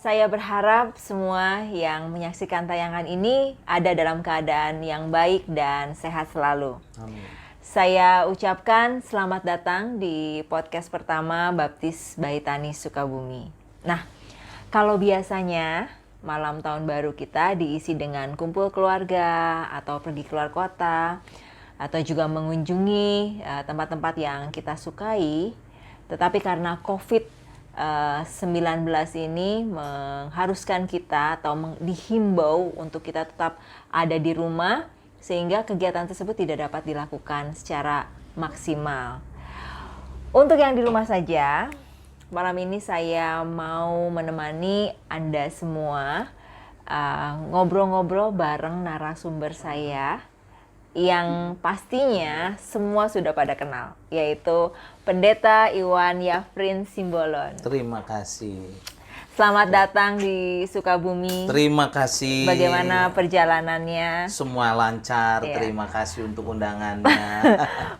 Saya berharap semua yang menyaksikan tayangan ini ada dalam keadaan yang baik dan sehat selalu. Amin. Saya ucapkan selamat datang di podcast pertama Baptis Bayi Tani Sukabumi. Nah, kalau biasanya malam tahun baru kita diisi dengan kumpul keluarga atau pergi keluar kota atau juga mengunjungi tempat-tempat yang kita sukai, tetapi karena COVID-19 ini mengharuskan kita atau dihimbau untuk kita tetap ada di rumah, sehingga kegiatan tersebut tidak dapat dilakukan secara maksimal. Untuk yang di rumah saja, malam ini saya mau menemani Anda semua ngobrol-ngobrol bareng narasumber saya yang pastinya semua sudah pada kenal, yaitu Pendeta Iwan Yafrin Simbolon. Terima kasih. Selamat datang di Sukabumi. Terima kasih. Bagaimana perjalanannya? Semua lancar. Iya. Terima kasih untuk undangannya.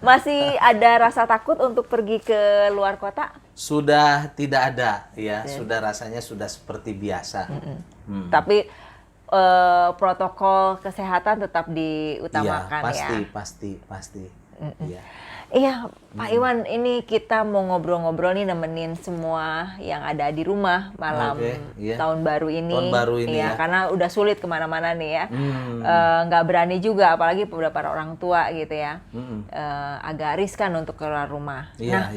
Masih ada rasa takut untuk pergi ke luar kota? Sudah tidak ada, ya. Sudah rasanya sudah seperti biasa. Tapi protokol kesehatan tetap diutamakan, ya. ya. Pasti. Iya. Iya, Pak Iwan, ini kita mau ngobrol-ngobrol nih, nemenin semua yang ada di rumah malam tahun baru ini. Tahun baru ini, ya. Karena udah sulit kemana-mana nih ya. Nggak berani juga, apalagi beberapa orang tua gitu ya. Agak riskan untuk keluar rumah. Iya.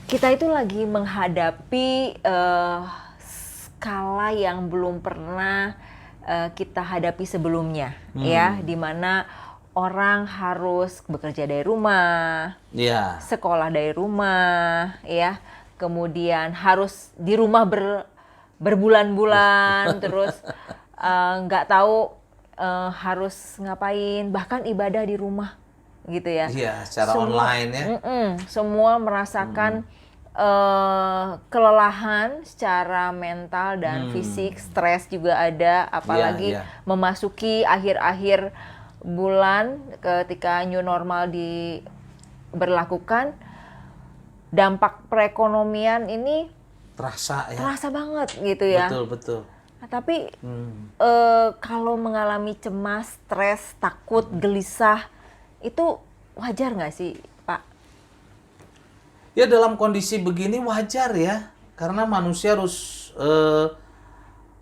Kita itu lagi menghadapi skala yang belum pernah kita hadapi sebelumnya, ya, di mana orang harus bekerja dari rumah, sekolah dari rumah, ya, kemudian harus di rumah berbulan-bulan, terus nggak tahu harus ngapain, bahkan ibadah di rumah, gitu ya. Iya, secara online ya. Semua merasakan kelelahan secara mental dan fisik, stres juga ada, apalagi memasuki akhir-akhir bulan ketika new normal diberlakukan, dampak perekonomian ini terasa banget gitu ya. Betul. Nah, tapi kalau mengalami cemas, stres, takut, gelisah, itu wajar nggak sih, Pak? Ya, dalam kondisi begini wajar ya, karena manusia harus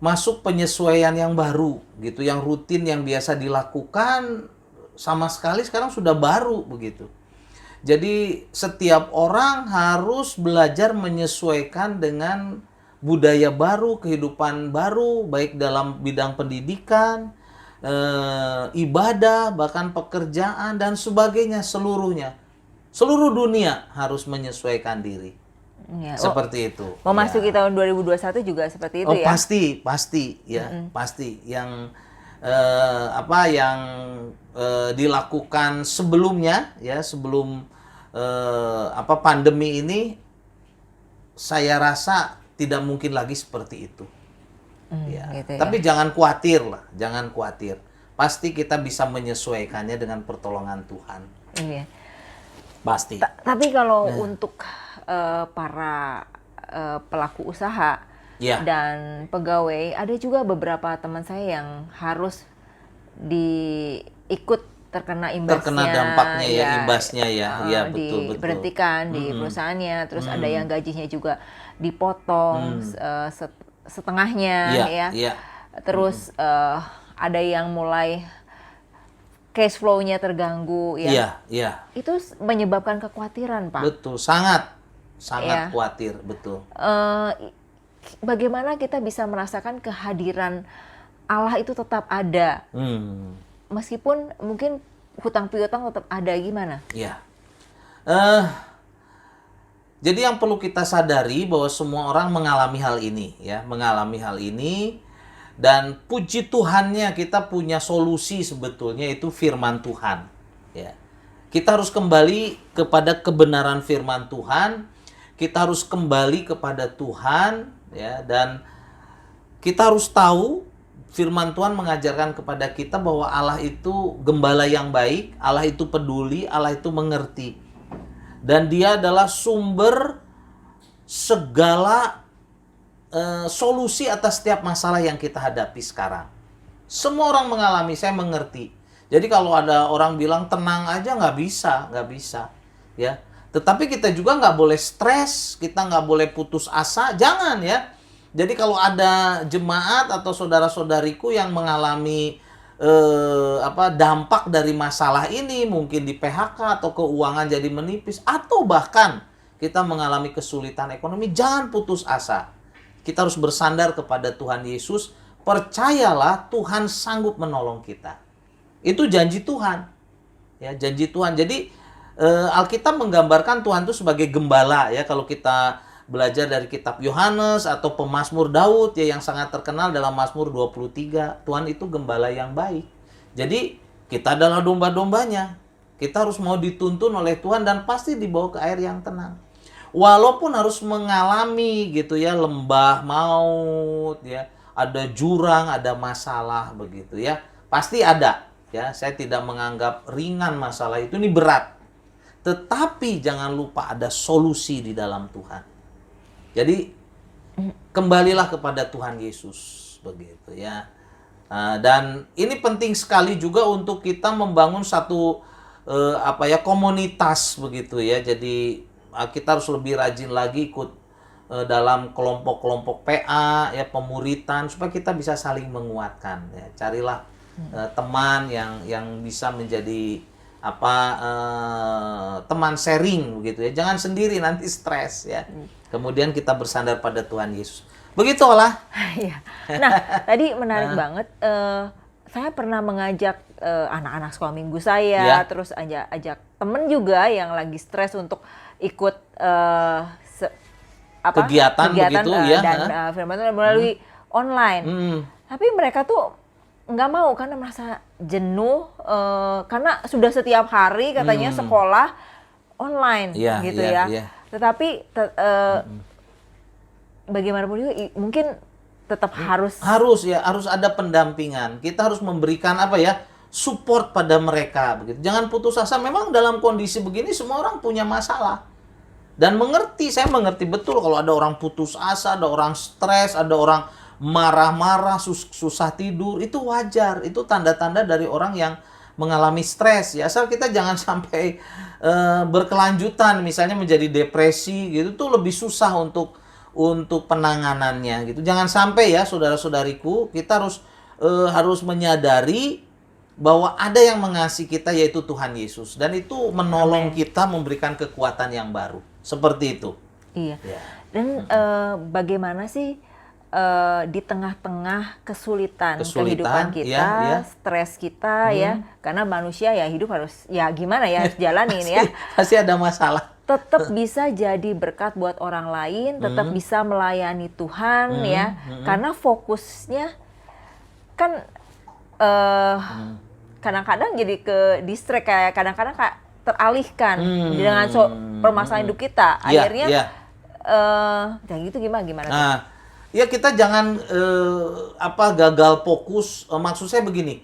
masuk penyesuaian yang baru gitu, yang rutin yang biasa dilakukan sama sekali sekarang sudah baru begitu. Jadi setiap orang harus belajar menyesuaikan dengan budaya baru, kehidupan baru, baik dalam bidang pendidikan, ibadah, bahkan pekerjaan dan sebagainya, seluruhnya. Seluruh dunia harus menyesuaikan diri. Ya, seperti itu. Memasuki tahun 2021 juga seperti itu ya? Pasti ya. Pasti. Yang yang dilakukan sebelumnya ya, sebelum pandemi ini, saya rasa tidak mungkin lagi seperti itu. Gitu Tapi jangan khawatir lah, jangan khawatir. Pasti kita bisa menyesuaikannya dengan pertolongan Tuhan. Iya. Pasti. Tapi kalau untuk para pelaku usaha dan pegawai, ada juga beberapa teman saya yang harus terkena imbasnya. Terkena dampaknya ya, imbasnya ya. Betul. Diberhentikan di perusahaannya, terus ada yang gajinya juga dipotong setengahnya ya. Terus ada yang mulai cash flow-nya terganggu ya. Iya. Itu menyebabkan kekhawatiran, Pak. Betul, sangat khawatir, betul. Bagaimana kita bisa merasakan kehadiran Allah itu tetap ada, meskipun mungkin hutang piutang tetap ada, gimana? Iya. Jadi yang perlu kita sadari bahwa semua orang mengalami hal ini, ya, dan puji Tuhannya kita punya solusi sebetulnya, itu firman Tuhan. Ya. Kita harus kembali kepada kebenaran firman Tuhan. Kita harus kembali kepada Tuhan, ya, dan kita harus tahu firman Tuhan mengajarkan kepada kita bahwa Allah itu gembala yang baik, Allah itu peduli, Allah itu mengerti. Dan Dia adalah sumber segala solusi atas setiap masalah yang kita hadapi sekarang. Semua orang mengalami, saya mengerti. Jadi kalau ada orang bilang tenang aja, nggak bisa, ya. Tetapi kita juga nggak boleh stres, kita nggak boleh putus asa, jangan ya. Jadi kalau ada jemaat atau saudara-saudariku yang mengalami dampak dari masalah ini, mungkin di PHK atau keuangan jadi menipis, atau bahkan kita mengalami kesulitan ekonomi, jangan putus asa. Kita harus bersandar kepada Tuhan Yesus. Percayalah, Tuhan sanggup menolong kita. Itu janji Tuhan. Ya, janji Tuhan. Jadi Alkitab menggambarkan Tuhan itu sebagai gembala ya. Kalau kita belajar dari kitab Yohanes atau pemazmur Daud ya, yang sangat terkenal dalam Mazmur 23, Tuhan itu gembala yang baik. Jadi kita adalah domba-dombanya. Kita harus mau dituntun oleh Tuhan dan pasti dibawa ke air yang tenang. Walaupun harus mengalami gitu ya, lembah maut ya, ada jurang, ada masalah begitu ya. Pasti ada ya. Saya tidak menganggap ringan masalah itu, ini berat. Tetapi jangan lupa ada solusi di dalam Tuhan. Jadi kembalilah kepada Tuhan Yesus begitu ya. Dan ini penting sekali juga untuk kita membangun satu komunitas begitu ya. Jadi kita harus lebih rajin lagi ikut dalam kelompok-kelompok PA ya, pemuritan, supaya kita bisa saling menguatkan ya. Carilah teman yang bisa menjadi teman sharing begitu ya. Jangan sendiri, nanti stres ya. Kemudian kita bersandar pada Tuhan Yesus. Begitu lah. Iya. Nah, tadi menarik banget. Saya pernah mengajak anak-anak sekolah minggu saya, terus ajak temen juga yang lagi stres untuk ikut kegiatan begitu ya, dan firman Tuhan melalui online. Tapi mereka tuh nggak mau karena merasa jenuh, karena sudah setiap hari katanya sekolah online gitu ya. Tetapi bagaimanapun juga mungkin tetap harus ada pendampingan. Kita harus memberikan support pada mereka begitu. Jangan putus asa. Memang dalam kondisi begini semua orang punya masalah. Dan saya mengerti betul kalau ada orang putus asa, ada orang stres, ada orang marah-marah, susah tidur, itu wajar. Itu tanda-tanda dari orang yang mengalami stres ya. Asal kita jangan sampai berkelanjutan, misalnya menjadi depresi gitu, tuh lebih susah untuk penanganannya gitu. Jangan sampai ya, saudara-saudariku, kita harus menyadari bahwa ada yang mengasihi kita, yaitu Tuhan Yesus, dan itu menolong kita, memberikan kekuatan yang baru. Seperti itu. Iya. Ya. Dan bagaimana sih di tengah-tengah kesulitan kehidupan kita, stres kita ya, karena manusia ya hidup harus gimana ya, harus jalanin ya. Pasti ada masalah. Tetap bisa jadi berkat buat orang lain, tetap bisa melayani Tuhan ya, karena fokusnya kan kadang-kadang jadi ke distract, kayak kadang-kadang teralihkan dengan permasalahan hidup kita. Akhirnya gitu gimana? Nah, ya kita jangan gagal fokus. Maksud saya begini,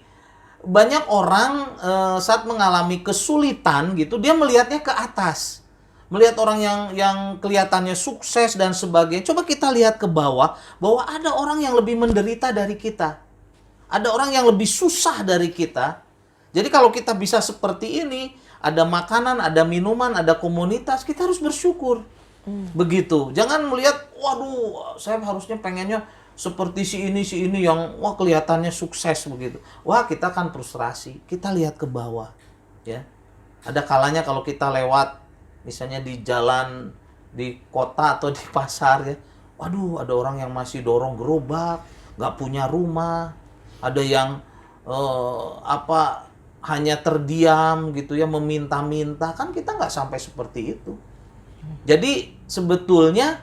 banyak orang saat mengalami kesulitan gitu, dia melihatnya ke atas, melihat orang yang kelihatannya sukses dan sebagainya. Coba kita lihat ke bawah, bahwa ada orang yang lebih menderita dari kita, ada orang yang lebih susah dari kita. Jadi kalau kita bisa seperti ini, ada makanan, ada minuman, ada komunitas, kita harus bersyukur. Begitu. Jangan melihat, waduh, saya harusnya pengennya seperti si ini yang kelihatannya sukses begitu. Wah, kita kan frustrasi. Kita lihat ke bawah, ya. Ada kalanya kalau kita lewat misalnya di jalan di kota atau di pasar ya. Waduh, ada orang yang masih dorong gerobak, nggak punya rumah. Ada yang hanya terdiam gitu ya, meminta-minta. Kan kita nggak sampai seperti itu. Jadi sebetulnya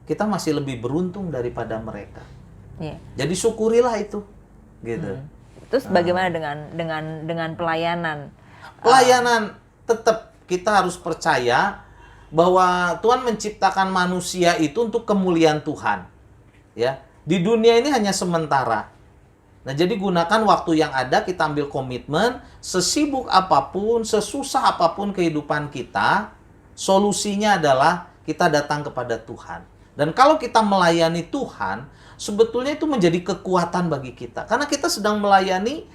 kita masih lebih beruntung daripada mereka. Jadi syukurilah itu, gitu. Terus bagaimana dengan pelayanan? Pelayanan tetap kita harus percaya bahwa Tuhan menciptakan manusia itu untuk kemuliaan Tuhan. Ya, di dunia ini hanya sementara. Nah, jadi gunakan waktu yang ada, kita ambil komitmen, sesibuk apapun, sesusah apapun kehidupan kita, solusinya adalah kita datang kepada Tuhan. Dan kalau kita melayani Tuhan, sebetulnya itu menjadi kekuatan bagi kita. Karena kita sedang melayani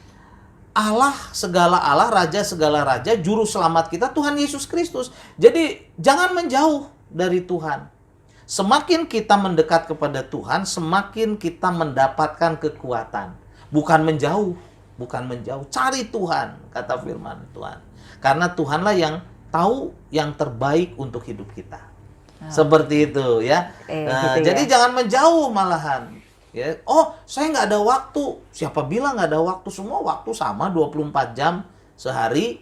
Allah, segala Allah, Raja segala Raja, Juru Selamat kita, Tuhan Yesus Kristus. Jadi jangan menjauh dari Tuhan. Semakin kita mendekat kepada Tuhan, semakin kita mendapatkan kekuatan. Bukan menjauh, bukan menjauh. Cari Tuhan, kata firman Tuhan. Karena Tuhanlah yang tahu yang terbaik untuk hidup kita. Seperti itu ya. Gitu jadi ya. jangan menjauh malahan. Ya, oh, saya nggak ada waktu. Siapa bilang nggak ada waktu? Semua waktu sama, 24 jam sehari.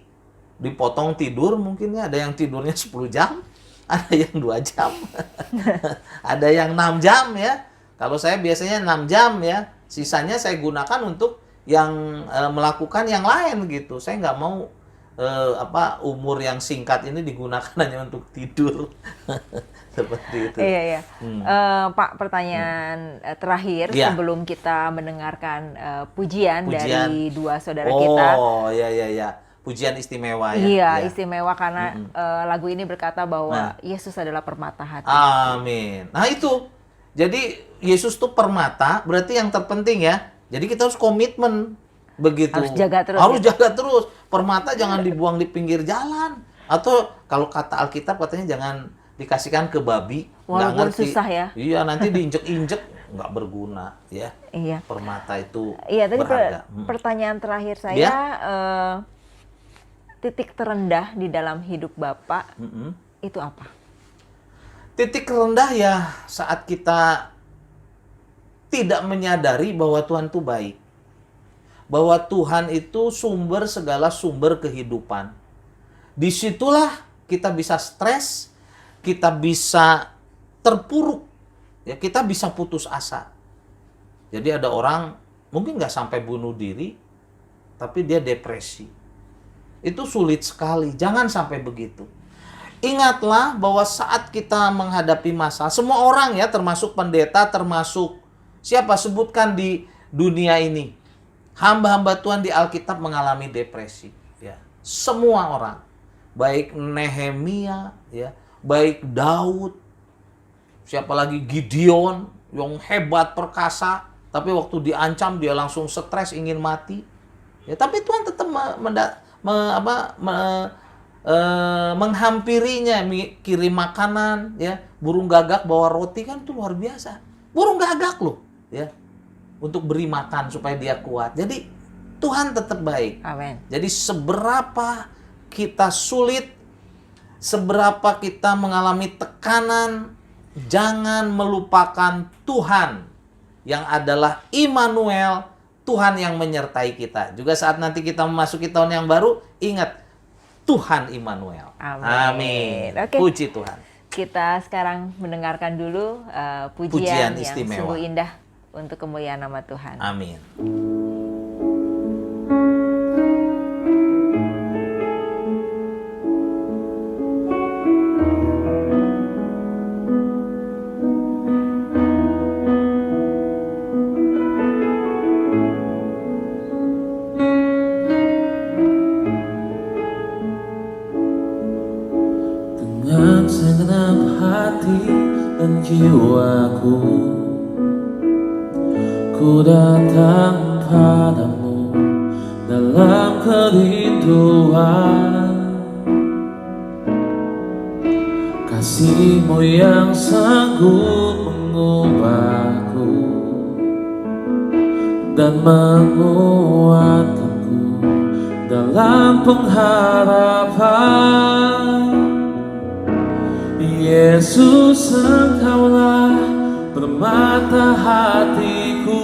Dipotong tidur mungkin ya. Ada yang tidurnya 10 jam, ada yang 2 jam, ada yang 6 jam ya. Kalau saya biasanya 6 jam ya. Sisanya saya gunakan untuk yang melakukan yang lain gitu. Saya nggak mau umur yang singkat ini digunakan hanya untuk tidur. Seperti itu. Iya. Pak, pertanyaan terakhir sebelum kita mendengarkan pujian dari dua saudara kita. Oh, ya. Pujian istimewa ya. Iya, istimewa karena lagu ini berkata bahwa Yesus adalah permata hati. Amin. Nah itu. Jadi Yesus tuh permata, berarti yang terpenting ya. Jadi kita harus komitmen begitu. Harus jaga terus. Harus jaga terus. Permata jangan dibuang di pinggir jalan. Atau kalau kata Alkitab katanya jangan dikasihkan ke babi. Walaupun susah ya. Iya, nanti diinjek-injek nggak berguna ya. Iya. Permata itu tadi berharga. Pertanyaan terakhir saya, titik terendah di dalam hidup Bapak itu apa? Titik rendah ya saat kita tidak menyadari bahwa Tuhan itu baik. Bahwa Tuhan itu sumber segala sumber kehidupan. Disitulah kita bisa stres, kita bisa terpuruk, ya kita bisa putus asa. Jadi ada orang mungkin nggak sampai bunuh diri, tapi dia depresi. Itu sulit sekali, jangan sampai begitu. Ingatlah bahwa saat kita menghadapi masalah, semua orang ya, termasuk pendeta, termasuk siapa sebutkan di dunia ini, hamba-hamba Tuhan di Alkitab mengalami depresi. Ya, semua orang, baik Nehemia, ya, baik Daud, siapa lagi Gideon yang hebat perkasa, tapi waktu diancam dia langsung stres ingin mati. Ya, tapi Tuhan tetap menghampirinya, kirim makanan, ya, burung gagak bawa roti, kan itu luar biasa. Burung gagak loh, ya, untuk beri makan supaya dia kuat. Jadi Tuhan tetap baik. Amin. Jadi seberapa kita sulit, seberapa kita mengalami tekanan, jangan melupakan Tuhan yang adalah Immanuel, Tuhan yang menyertai kita. Juga saat nanti kita memasuki tahun yang baru, ingat Tuhan Immanuel. Amin. Oke. Puji Tuhan. Kita sekarang mendengarkan dulu pujian yang istimewa. sungguh indah untuk kemuliaan nama Tuhan. Amin. Dengan segenap hati dan jiwaku, ku datang padamu dalam kerinduan. Kasih-Mu yang sanggup mengubahku dan menguatkanku dalam pengharapan. Yesus, Engkaulah permata hatiku.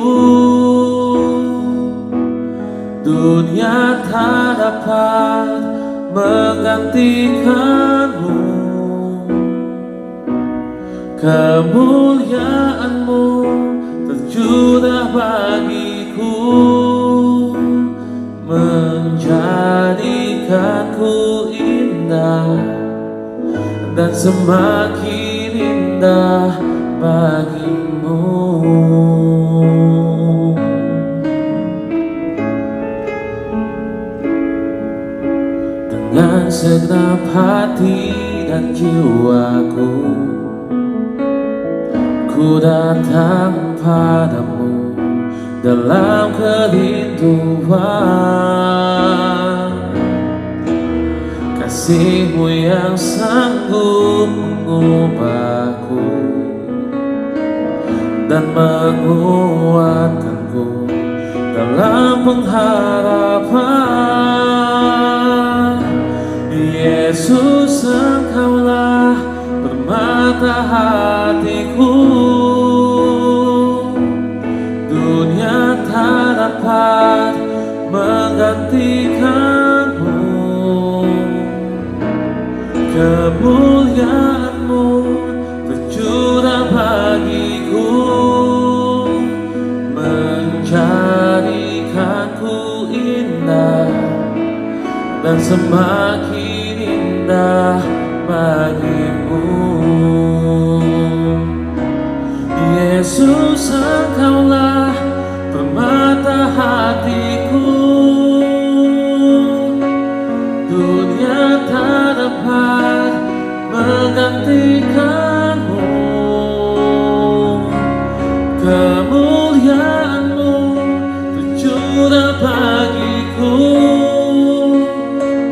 Dunia tak dapat menggantikanmu. Kemuliaan-Mu tercurah bagiku, menjadikanku indah dan semakin indah bagimu. Dengan segenap hati dan jiwaku, Ku datang padamu dalam kerinduan, kasih-Mu yang sanggup mengubahku dan menguatkanku dalam pengharapan. Yesus, Engkaulah permata hatiku, dunia tak dapat menggantikanmu. Kemuliaan-Mu tercurah bagiku, menjadikanku indah dan semakin indah bagimu. Yesus, Engkaulah permata hatiku, dunia tak dapat menggantikanmu. Kemuliaan-Mu tercurah bagiku,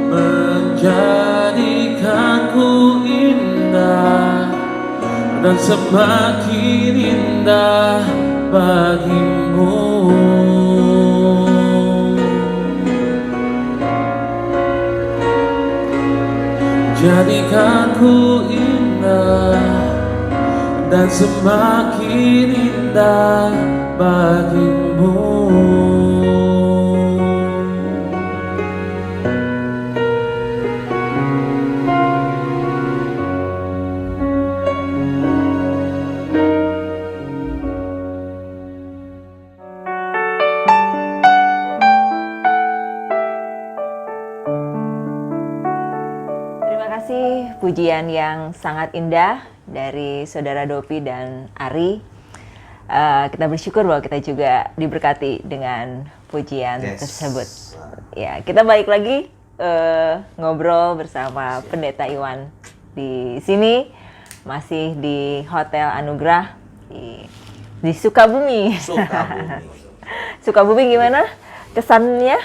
menjadikanku indah dan semakin indah bagimu. Jadikanku indah dan semakin indah bagimu. Terima kasih pujian yang sangat indah dari Saudara Dopi dan Ari. Kita bersyukur bahwa kita juga diberkati dengan pujian tersebut. Ya, kita balik lagi ngobrol bersama Pendeta Iwan di sini, masih di Hotel Anugerah di Sukabumi. Sukabumi gimana kesannya?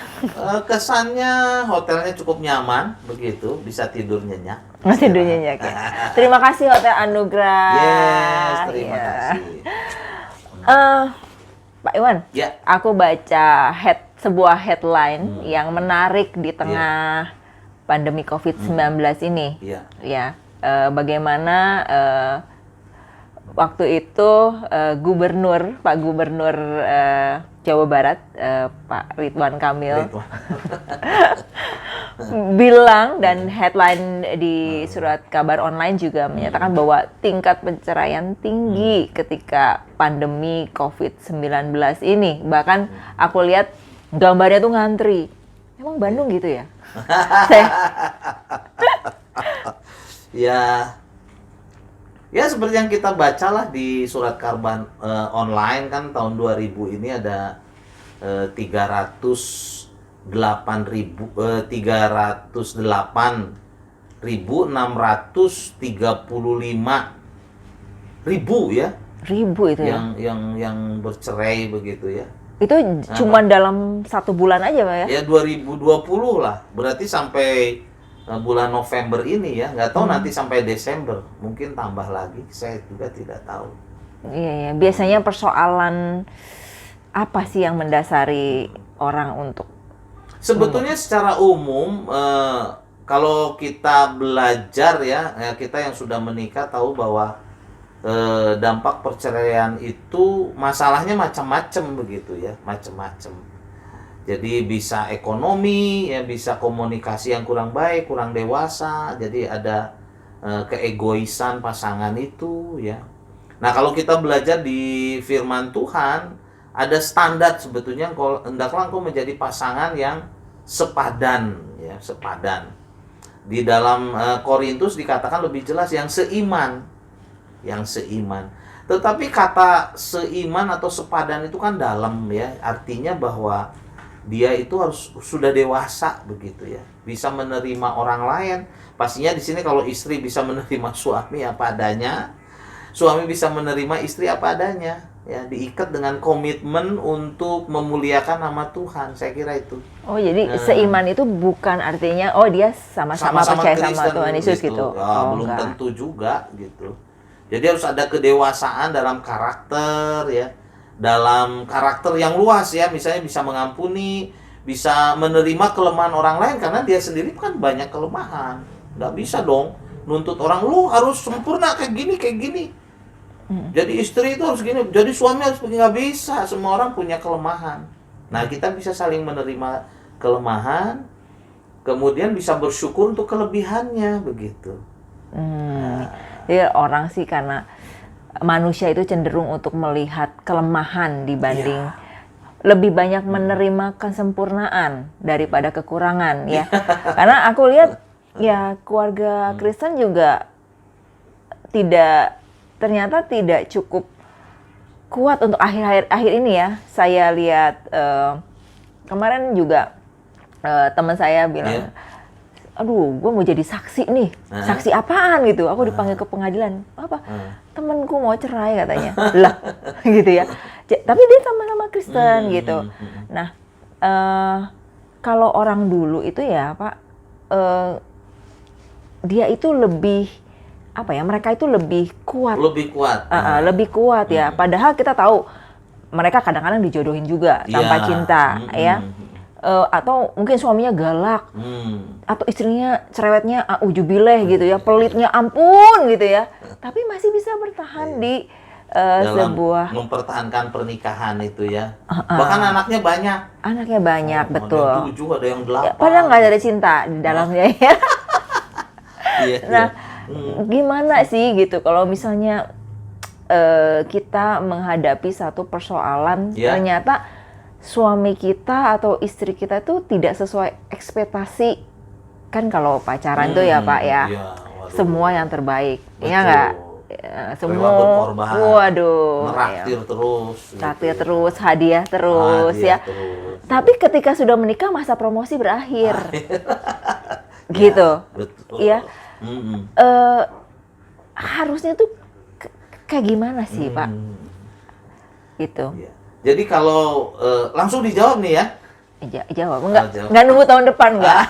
Kesannya hotelnya cukup nyaman, begitu, bisa tidur nyenyak. Tidur nyenyak ya. Terima kasih Hotel Anugerah. Yes, terima kasih. Pak Iwan, Ya. aku baca sebuah headline yang menarik di tengah pandemi COVID-19 ini. Iya. Ya, bagaimana waktu itu Pak Gubernur Jawa Barat, Pak Ridwan Kamil, bilang, dan headline di surat kabar online juga menyatakan bahwa tingkat perceraian tinggi ketika pandemi COVID-19 ini. Bahkan aku lihat gambarnya tuh ngantri. Emang Bandung gitu ya? Ya seperti yang kita bacalah di surat kabar online kan, tahun 2000 ini ada 308.635 ya. Ribu itu ya? Yang bercerai begitu ya. Itu cuma dalam 1 bulan aja Pak ya? Ya 2020 lah, berarti sampai bulan November ini ya, nggak tahu nanti sampai Desember, mungkin tambah lagi, saya juga tidak tahu. Iya, biasanya persoalan apa sih yang mendasari orang untuk? Sebetulnya secara umum, kalau kita belajar ya, kita yang sudah menikah tahu bahwa dampak perceraian itu masalahnya macam-macam begitu ya, macam-macam. Jadi bisa ekonomi, ya bisa komunikasi yang kurang baik, kurang dewasa. Jadi ada keegoisan pasangan itu ya. Nah kalau kita belajar di firman Tuhan, ada standar sebetulnya, hendaklah engkau menjadi pasangan yang sepadan ya, sepadan. Di dalam Korintus dikatakan lebih jelas yang seiman, yang seiman. Tetapi kata seiman atau sepadan itu kan dalam ya, artinya bahwa dia itu harus sudah dewasa begitu ya, bisa menerima orang lain. Pastinya di sini kalau istri bisa menerima suami apa adanya, suami bisa menerima istri apa adanya, ya, diikat dengan komitmen untuk memuliakan nama Tuhan. Saya kira itu. Oh, jadi seiman itu bukan artinya dia sama-sama percaya sama Kristen Tuhan Yesus gitu. Ya, Oh, belum enggak. tentu juga gitu. Jadi harus ada kedewasaan dalam karakter, ya. Dalam karakter yang luas, ya, misalnya bisa mengampuni, bisa menerima kelemahan orang lain karena dia sendiri kan banyak kelemahan. Nggak bisa dong nuntut orang, lu harus sempurna kayak gini. Jadi istri itu harus gini, jadi suami harus begini, nggak bisa. Semua orang punya kelemahan. Nah, kita bisa saling menerima kelemahan, kemudian bisa bersyukur untuk kelebihannya, begitu. Jadi orang sih karena manusia itu cenderung untuk melihat kelemahan dibanding lebih banyak menerima kesempurnaan daripada kekurangan, ya. Karena aku lihat ya keluarga Kristen juga ternyata tidak cukup kuat untuk akhir ini, ya. Saya lihat kemarin juga teman saya bilang, aduh, gue mau jadi saksi nih. Saksi apaan gitu? Aku dipanggil ke pengadilan. Apa? Temenku mau cerai katanya. Lah, gitu ya. Tapi dia sama-sama Kristen gitu. Nah, kalau orang dulu itu ya Pak, dia itu lebih apa ya? Mereka itu lebih kuat. Lebih kuat ya. Padahal kita tahu mereka kadang-kadang dijodohin juga tanpa cinta, ya. Atau mungkin suaminya galak, atau istrinya cerewetnya auzubillah gitu ya, pelitnya ampun gitu ya, tapi masih bisa bertahan di dalam sebuah mempertahankan pernikahan itu, ya. Bahkan anaknya banyak. Anaknya banyak, betul. Ada yang 7, ada yang 8. Ya, padahal nggak ada cinta di dalamnya, ya. Nah, gimana sih gitu kalau misalnya kita menghadapi satu persoalan ternyata suami kita atau istri kita itu tidak sesuai ekspektasi, kan kalau pacaran tuh ya Pak ya, semua yang terbaik, ya nggak? Semua, waduh, traktir terus, hadiah terus, ya. Tapi ketika sudah menikah masa promosi berakhir, gitu, ya. Harusnya tuh kayak gimana sih Pak? Gitu. Jadi kalau langsung dijawab nih, ya. Jawab, nggak nunggu tahun depan, nggak.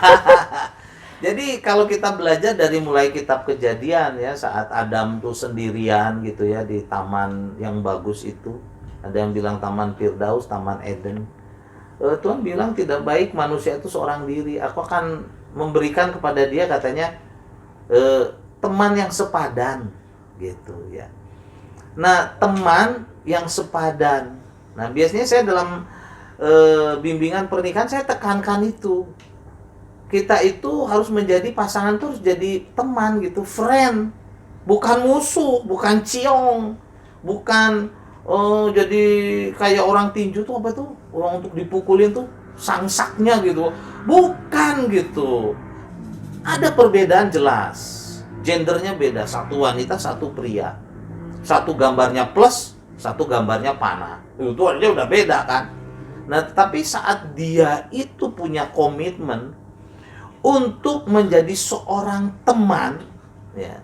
Jadi kalau kita belajar dari mulai kitab Kejadian, ya, saat Adam tuh sendirian gitu ya di taman yang bagus itu. Ada yang bilang taman Firdaus, taman Eden. Tuhan bilang tidak baik manusia itu seorang diri. Aku akan memberikan kepada dia, katanya, teman yang sepadan gitu, ya. Nah, teman yang sepadan. Nah, biasanya saya dalam bimbingan pernikahan saya tekankan itu. Kita itu harus menjadi pasangan, tuh harus jadi teman gitu, friend. Bukan musuh, bukan ciong. Bukan jadi kayak orang tinju tuh apa tuh? Orang untuk dipukulin tuh sangsaknya gitu. Bukan gitu. Ada perbedaan jelas. Gendernya beda, satu wanita, satu pria. Satu gambarnya plus, satu gambarnya panah. Itu aja udah beda kan. Nah, tapi saat dia itu punya komitmen untuk menjadi seorang teman, ya.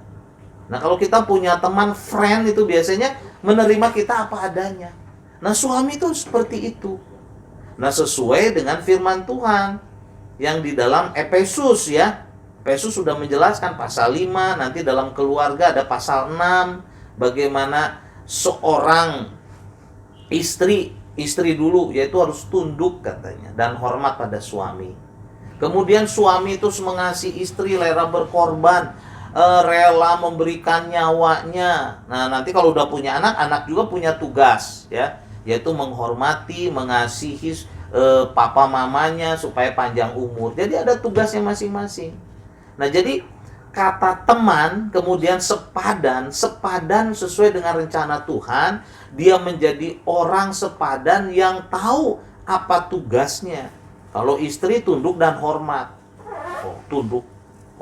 Nah, kalau kita punya teman, friend, itu biasanya menerima kita apa adanya. Nah, suami itu seperti itu. Nah, sesuai dengan firman Tuhan yang di dalam Efesus, ya. Efesus sudah menjelaskan pasal 5, nanti dalam keluarga ada pasal 6, bagaimana seorang istri dulu, yaitu harus tunduk katanya dan hormat pada suami. Kemudian suami itu mengasihi istri, rela berkorban, rela memberikan nyawanya. Nah, nanti kalau udah punya anak, anak juga punya tugas, ya, yaitu menghormati, mengasihi papa mamanya supaya panjang umur. Jadi ada tugasnya masing-masing. Nah, jadi kata teman, kemudian sepadan sesuai dengan rencana Tuhan. Dia menjadi orang sepadan yang tahu apa tugasnya. Kalau istri tunduk dan hormat. Tunduk,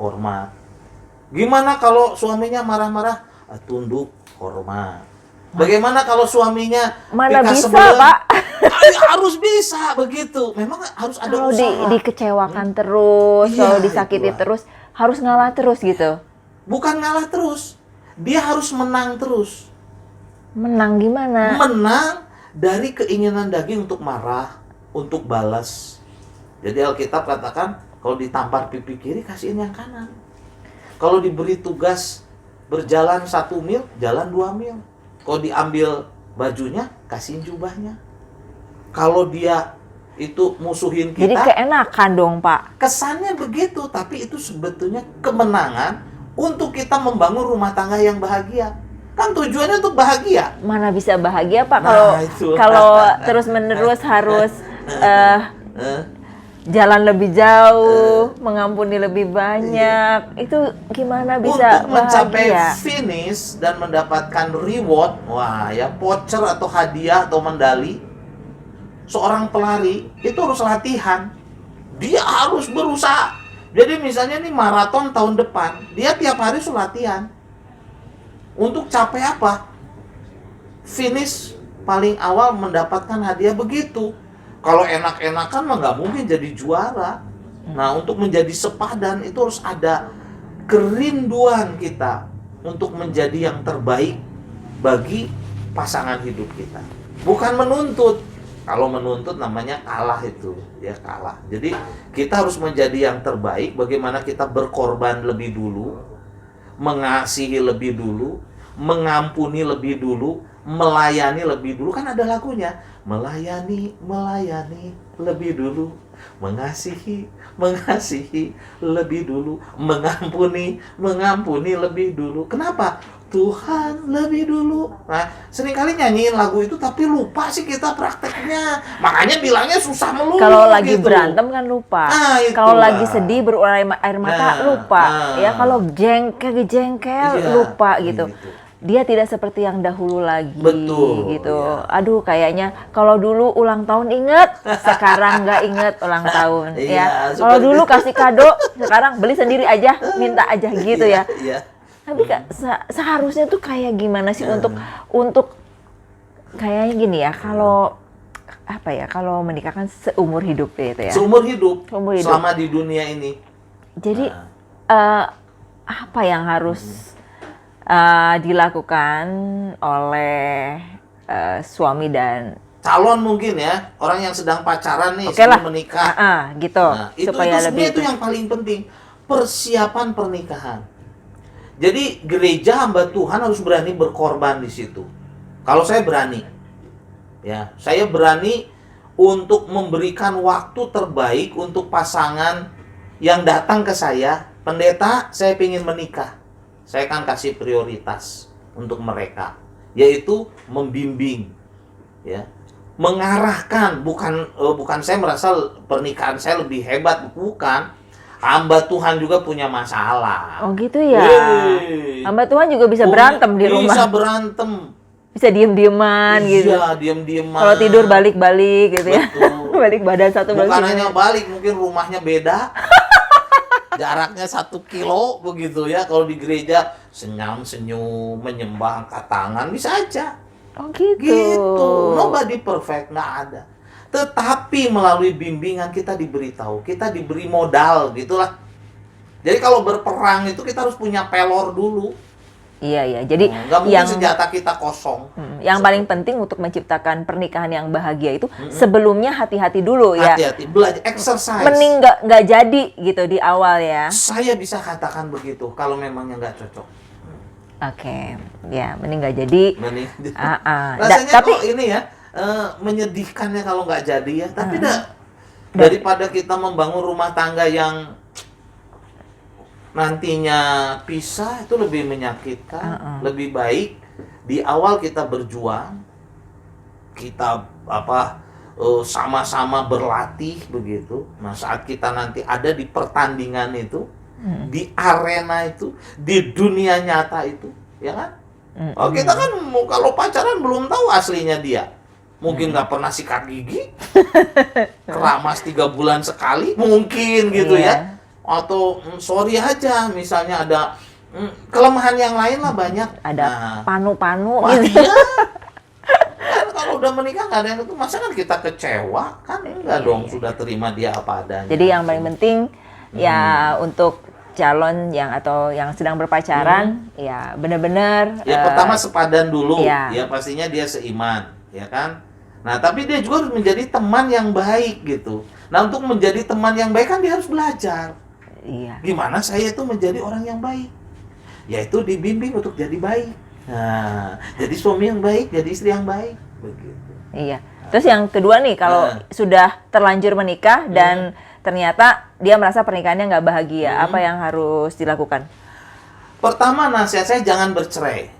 hormat. Gimana kalau suaminya marah-marah? Tunduk, hormat. Bagaimana kalau suaminya mana bisa, sebelum? Pak? Harus bisa begitu. Memang harus ada kalau usaha. Dikecewakan terus, kalau disakiti terus, harus ngalah terus gitu. Bukan ngalah terus. dia harus menang terus. Menang gimana? Menang dari keinginan daging untuk marah, untuk balas. Jadi Alkitab katakan, kalau ditampar pipi kiri, kasihin yang kanan. Kalau diberi tugas berjalan 1 mil, jalan 2 mil. Kalau diambil bajunya, kasihin jubahnya. Kalau dia itu musuhin kita, Jadi keenakan dong, Pak. kesannya begitu, tapi itu sebetulnya kemenangan untuk kita membangun rumah tangga yang bahagia. Kan tujuannya untuk bahagia. Mana bisa bahagia, Pak, Nah, kalau itu. kalau terus-menerus harus jalan lebih jauh, mengampuni lebih banyak. Itu gimana bisa Untuk mencapai bahagia? finish dan mendapatkan reward, wah ya, voucher atau hadiah atau medali, seorang pelari itu harus latihan. Dia harus berusaha. Jadi misalnya nih maraton tahun depan, dia tiap hari harus latihan. Untuk capai apa? Finish paling awal mendapatkan hadiah begitu. Kalau enak-enakan mah nggak mungkin jadi juara. Nah, untuk menjadi sepadan itu harus ada kerinduan kita untuk menjadi yang terbaik bagi pasangan hidup kita. Bukan menuntut. Kalau menuntut namanya kalah itu, ya kalah. Jadi kita harus menjadi yang terbaik, bagaimana kita berkorban lebih dulu, mengasihi lebih dulu, mengampuni lebih dulu, melayani lebih dulu. Kan ada lagunya, melayani lebih dulu, mengasihi lebih dulu, mengampuni lebih dulu. Kenapa? Tuhan lebih dulu. Nah, seringkali nyanyiin lagu itu tapi lupa sih kita prakteknya. Makanya bilangnya susah melulu. Kalau lagi gitu. berantem kan lupa. Itulah. Kalau lagi sedih berurai air mata lupa. nah. Ya kalau jengkel Iya, lupa gitu. gitu. Dia tidak seperti yang dahulu lagi. Betul, gitu. iya. Aduh, kayaknya kalau dulu ulang tahun inget, sekarang nggak inget ulang tahun. Iya, Ya. Kalau seperti dulu itu. kasih kado, sekarang beli sendiri aja, minta aja gitu ya. Iya. Tapi seharusnya tuh kayak gimana sih untuk kayaknya gini ya, kalau apa ya, kalau menikah kan seumur hidup gitu ya. Seumur hidup, Seumur hidup. selama di dunia ini. Jadi apa yang harus dilakukan oleh suami dan Calon mungkin ya, orang yang sedang pacaran nih, Oke lah. sebelum menikah. gitu Nah, itu supaya sebenarnya lebih itu yang paling penting, persiapan pernikahan. Jadi gereja hamba Tuhan harus berani berkorban di situ. Kalau saya berani, ya, saya berani untuk memberikan waktu terbaik untuk pasangan yang datang ke saya. Pendeta, saya ingin menikah. Saya akan kasih prioritas untuk mereka, yaitu membimbing, ya, mengarahkan. Bukan saya merasa pernikahan saya lebih hebat, bukan. Hamba Tuhan juga punya masalah. Oh gitu ya. Yeay. Hamba Tuhan juga bisa berantem di rumah. Bisa berantem. Bisa diem-dieman gitu. Iya, diam-diaman. Kalau tidur balik-balik gitu ya. Betul. Balik badan satu balik Bukan sini. hanya balik, mungkin rumahnya beda. Jaraknya 1 kilo begitu ya. Kalau di gereja senyum-senyum, menyembah, angkat tangan, bisa aja. Oh gitu. Gitu. Nobody perfect, nggak ada. Tetapi melalui bimbingan kita diberitahu, kita diberi modal, gitulah. Jadi kalau berperang itu kita harus punya pelor dulu. Iya. Jadi Nggak mungkin yang senjata kita kosong. yang paling penting untuk menciptakan pernikahan yang bahagia itu sebelumnya hati-hati dulu ya. Hati-hati, belajar, exercise. Mending nggak jadi gitu di awal ya. Saya bisa katakan begitu, kalau memangnya nggak cocok. Oke, ya mending nggak jadi. Mending. Tapi Rasanya kok ini ya, menyedihkannya kalau nggak jadi ya. Tapi daripada kita membangun rumah tangga yang nantinya pisah, itu lebih menyakitkan. Lebih baik di awal kita berjuang, kita sama-sama berlatih begitu. Nah, saat kita nanti ada di pertandingan itu, di arena itu, di dunia nyata itu, ya kan? Oh, kita kan kalau pacaran belum tahu aslinya dia. Mungkin nggak pernah sikat gigi, keramas 3 bulan sekali, mungkin gitu ya. Atau sorry aja, misalnya ada kelemahan yang lain lah banyak. ada panu-panu Wah, gitu. iya. Kan kalau udah menikah nggak ada yang itu, masa kan kita kecewa? Kan enggak dong, sudah terima dia apa adanya. Jadi yang paling penting ya untuk calon yang sedang berpacaran, ya benar-benar Ya pertama sepadan dulu, iya. ya pastinya dia seiman, ya kan? Nah tapi dia juga harus menjadi teman yang baik gitu. Nah untuk menjadi teman yang baik kan dia harus belajar. Iya. Gimana saya itu menjadi orang yang baik? Yaitu dibimbing untuk jadi baik. Nah, jadi suami yang baik, jadi istri yang baik, begitu. Iya. Terus yang kedua nih, kalau sudah terlanjur menikah dan ternyata dia merasa pernikahannya nggak bahagia, apa yang harus dilakukan? Pertama nasihat saya jangan bercerai.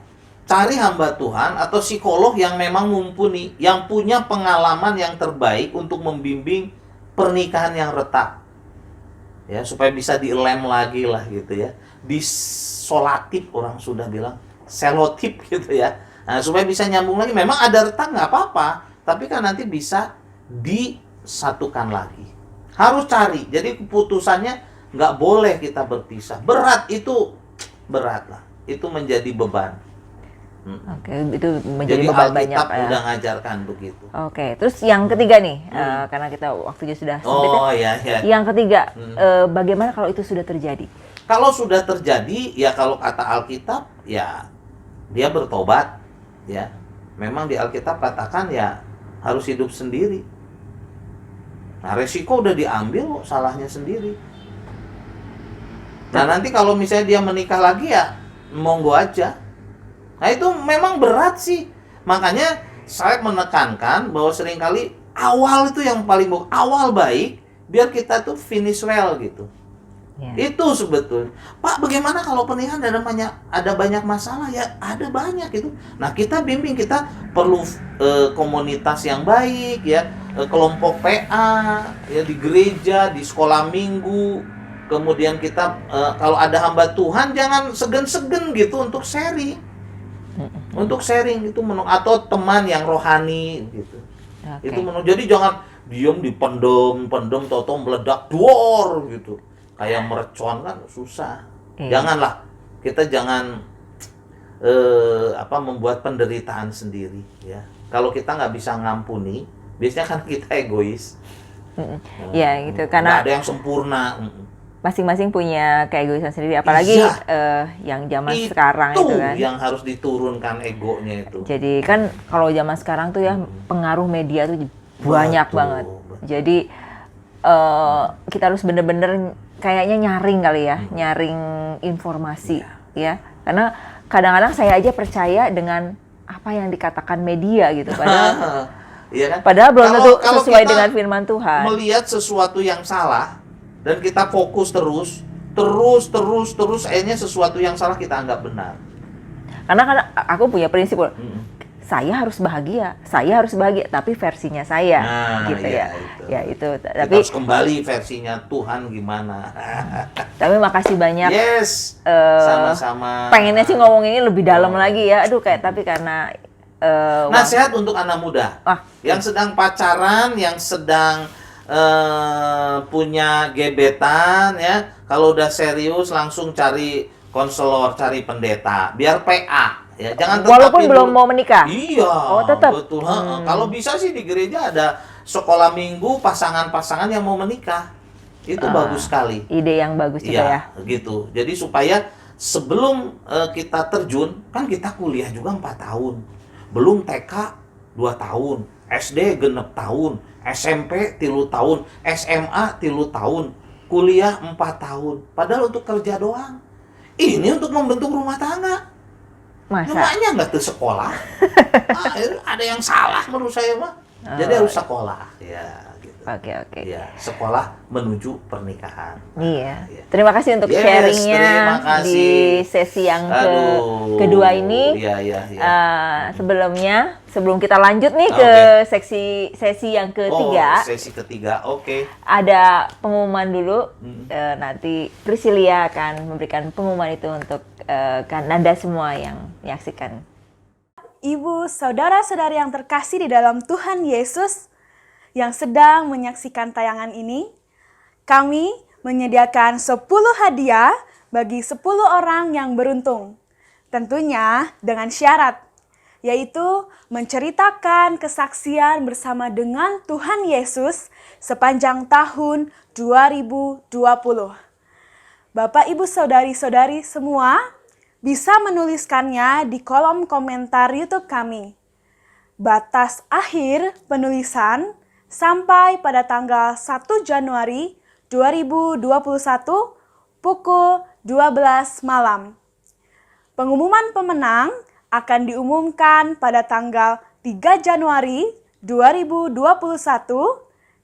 Cari hamba Tuhan atau psikolog yang memang mumpuni, yang punya pengalaman yang terbaik untuk membimbing pernikahan yang retak. Ya, supaya bisa dilem lagi lah gitu ya. Disolatif orang sudah bilang, selotip gitu ya. Nah, supaya bisa nyambung lagi. Memang ada retak nggak apa-apa, tapi kan nanti bisa disatukan lagi. Harus cari. Jadi keputusannya nggak boleh kita berpisah. Berat itu, berat lah. Itu menjadi beban. Oke, itu menjadi Jadi beban banyak Alkitab ya. udah ngajarkan begitu. Oke, terus yang ketiga nih, karena kita waktunya sudah sempit ya. Oh ya, ya. Yang ketiga, bagaimana kalau itu sudah terjadi? Kalau sudah terjadi, ya kalau kata Alkitab, ya dia bertobat, ya. Memang di Alkitab katakan ya harus hidup sendiri. Nah resiko udah diambil, salahnya sendiri. Nah nanti kalau misalnya dia menikah lagi ya monggo aja. Nah itu memang berat sih. Makanya saya menekankan bahwa seringkali awal itu yang paling awal baik, biar kita tuh finish well gitu. Ya. Itu sebetulnya. Pak, bagaimana kalau pernikahan ada banyak masalah? Ya ada banyak itu. Nah kita bimbing, kita perlu komunitas yang baik ya, kelompok PA ya, di gereja, di sekolah minggu. Kemudian kita kalau ada hamba Tuhan jangan segan-segan gitu untuk sharing. Untuk sharing itu atau teman yang rohani gitu. Oke. Itu jadi jangan diam dipendem toto meledak duor gitu. Kayak mercon kan susah. Janganlah. Kita jangan membuat penderitaan sendiri ya. Kalau kita nggak bisa ngampuni, biasanya kan kita egois. Ya gitu, karena nggak ada yang sempurna. masing-masing punya keegoisan sendiri, apalagi yang zaman sekarang itu kan. Yang harus diturunkan egonya itu. Jadi kan kalau zaman sekarang tuh ya pengaruh media tuh banyak banget. Jadi kita harus bener-bener kayaknya nyaring kali ya, nyaring informasi ya. Karena kadang-kadang saya aja percaya dengan apa yang dikatakan media gitu, padahal iya kan? Padahal belum tentu Kalau sesuai kita dengan firman Tuhan. Melihat sesuatu yang salah dan kita fokus terus, akhirnya sesuatu yang salah kita anggap benar. Karena aku punya prinsip, saya harus bahagia, tapi versinya saya, gitu iya, ya. Itu. Ya itu. Kita Tapi harus kembali versinya Tuhan gimana. tapi makasih banyak. Yes. Sama-sama. Pengennya sih ngomong ini lebih dalam lagi ya. Aduh tapi karena nasihat untuk anak muda yang sedang pacaran, yang sedang punya gebetan ya, kalau udah serius langsung cari konselor, cari pendeta, biar PA ya, jangan walaupun belum mau menikah. Iya. Oh, tetap. Betul. Kalau bisa sih di gereja ada sekolah minggu pasangan-pasangan yang mau menikah. Itu bagus sekali. Ide yang bagus juga ya. Gitu. Jadi supaya sebelum kita terjun, kan kita kuliah juga 4 tahun. Belum TK 2 tahun, SD genep tahun, SMP 3 tahun, SMA 3 tahun, kuliah 4 tahun. Padahal untuk kerja doang. Ini untuk membentuk rumah tangga. Masa? Namanya nggak tuh sekolah. Ada yang salah menurut saya mah. Jadi harus sekolah. Ya, gitu. Oke. Ya, sekolah menuju pernikahan. Iya. Terima kasih untuk Yes, sharingnya terima kasih. di sesi yang kedua ini. Iya. Sebelum kita lanjut nih ke sesi yang ketiga. Sesi ketiga, oke. Ada pengumuman dulu. Nanti Priscilia akan memberikan pengumuman itu untuk Anda semua yang menyaksikan. Ibu, saudara-saudari yang terkasih di dalam Tuhan Yesus yang sedang menyaksikan tayangan ini, kami menyediakan 10 hadiah bagi 10 orang yang beruntung. Tentunya dengan syarat, yaitu menceritakan kesaksian bersama dengan Tuhan Yesus sepanjang tahun 2020. Bapak, Ibu, Saudari-saudari semua bisa menuliskannya di kolom komentar YouTube kami. Batas akhir penulisan sampai pada tanggal 1 Januari 2021 pukul 12 malam. Pengumuman pemenang akan diumumkan pada tanggal 3 Januari 2021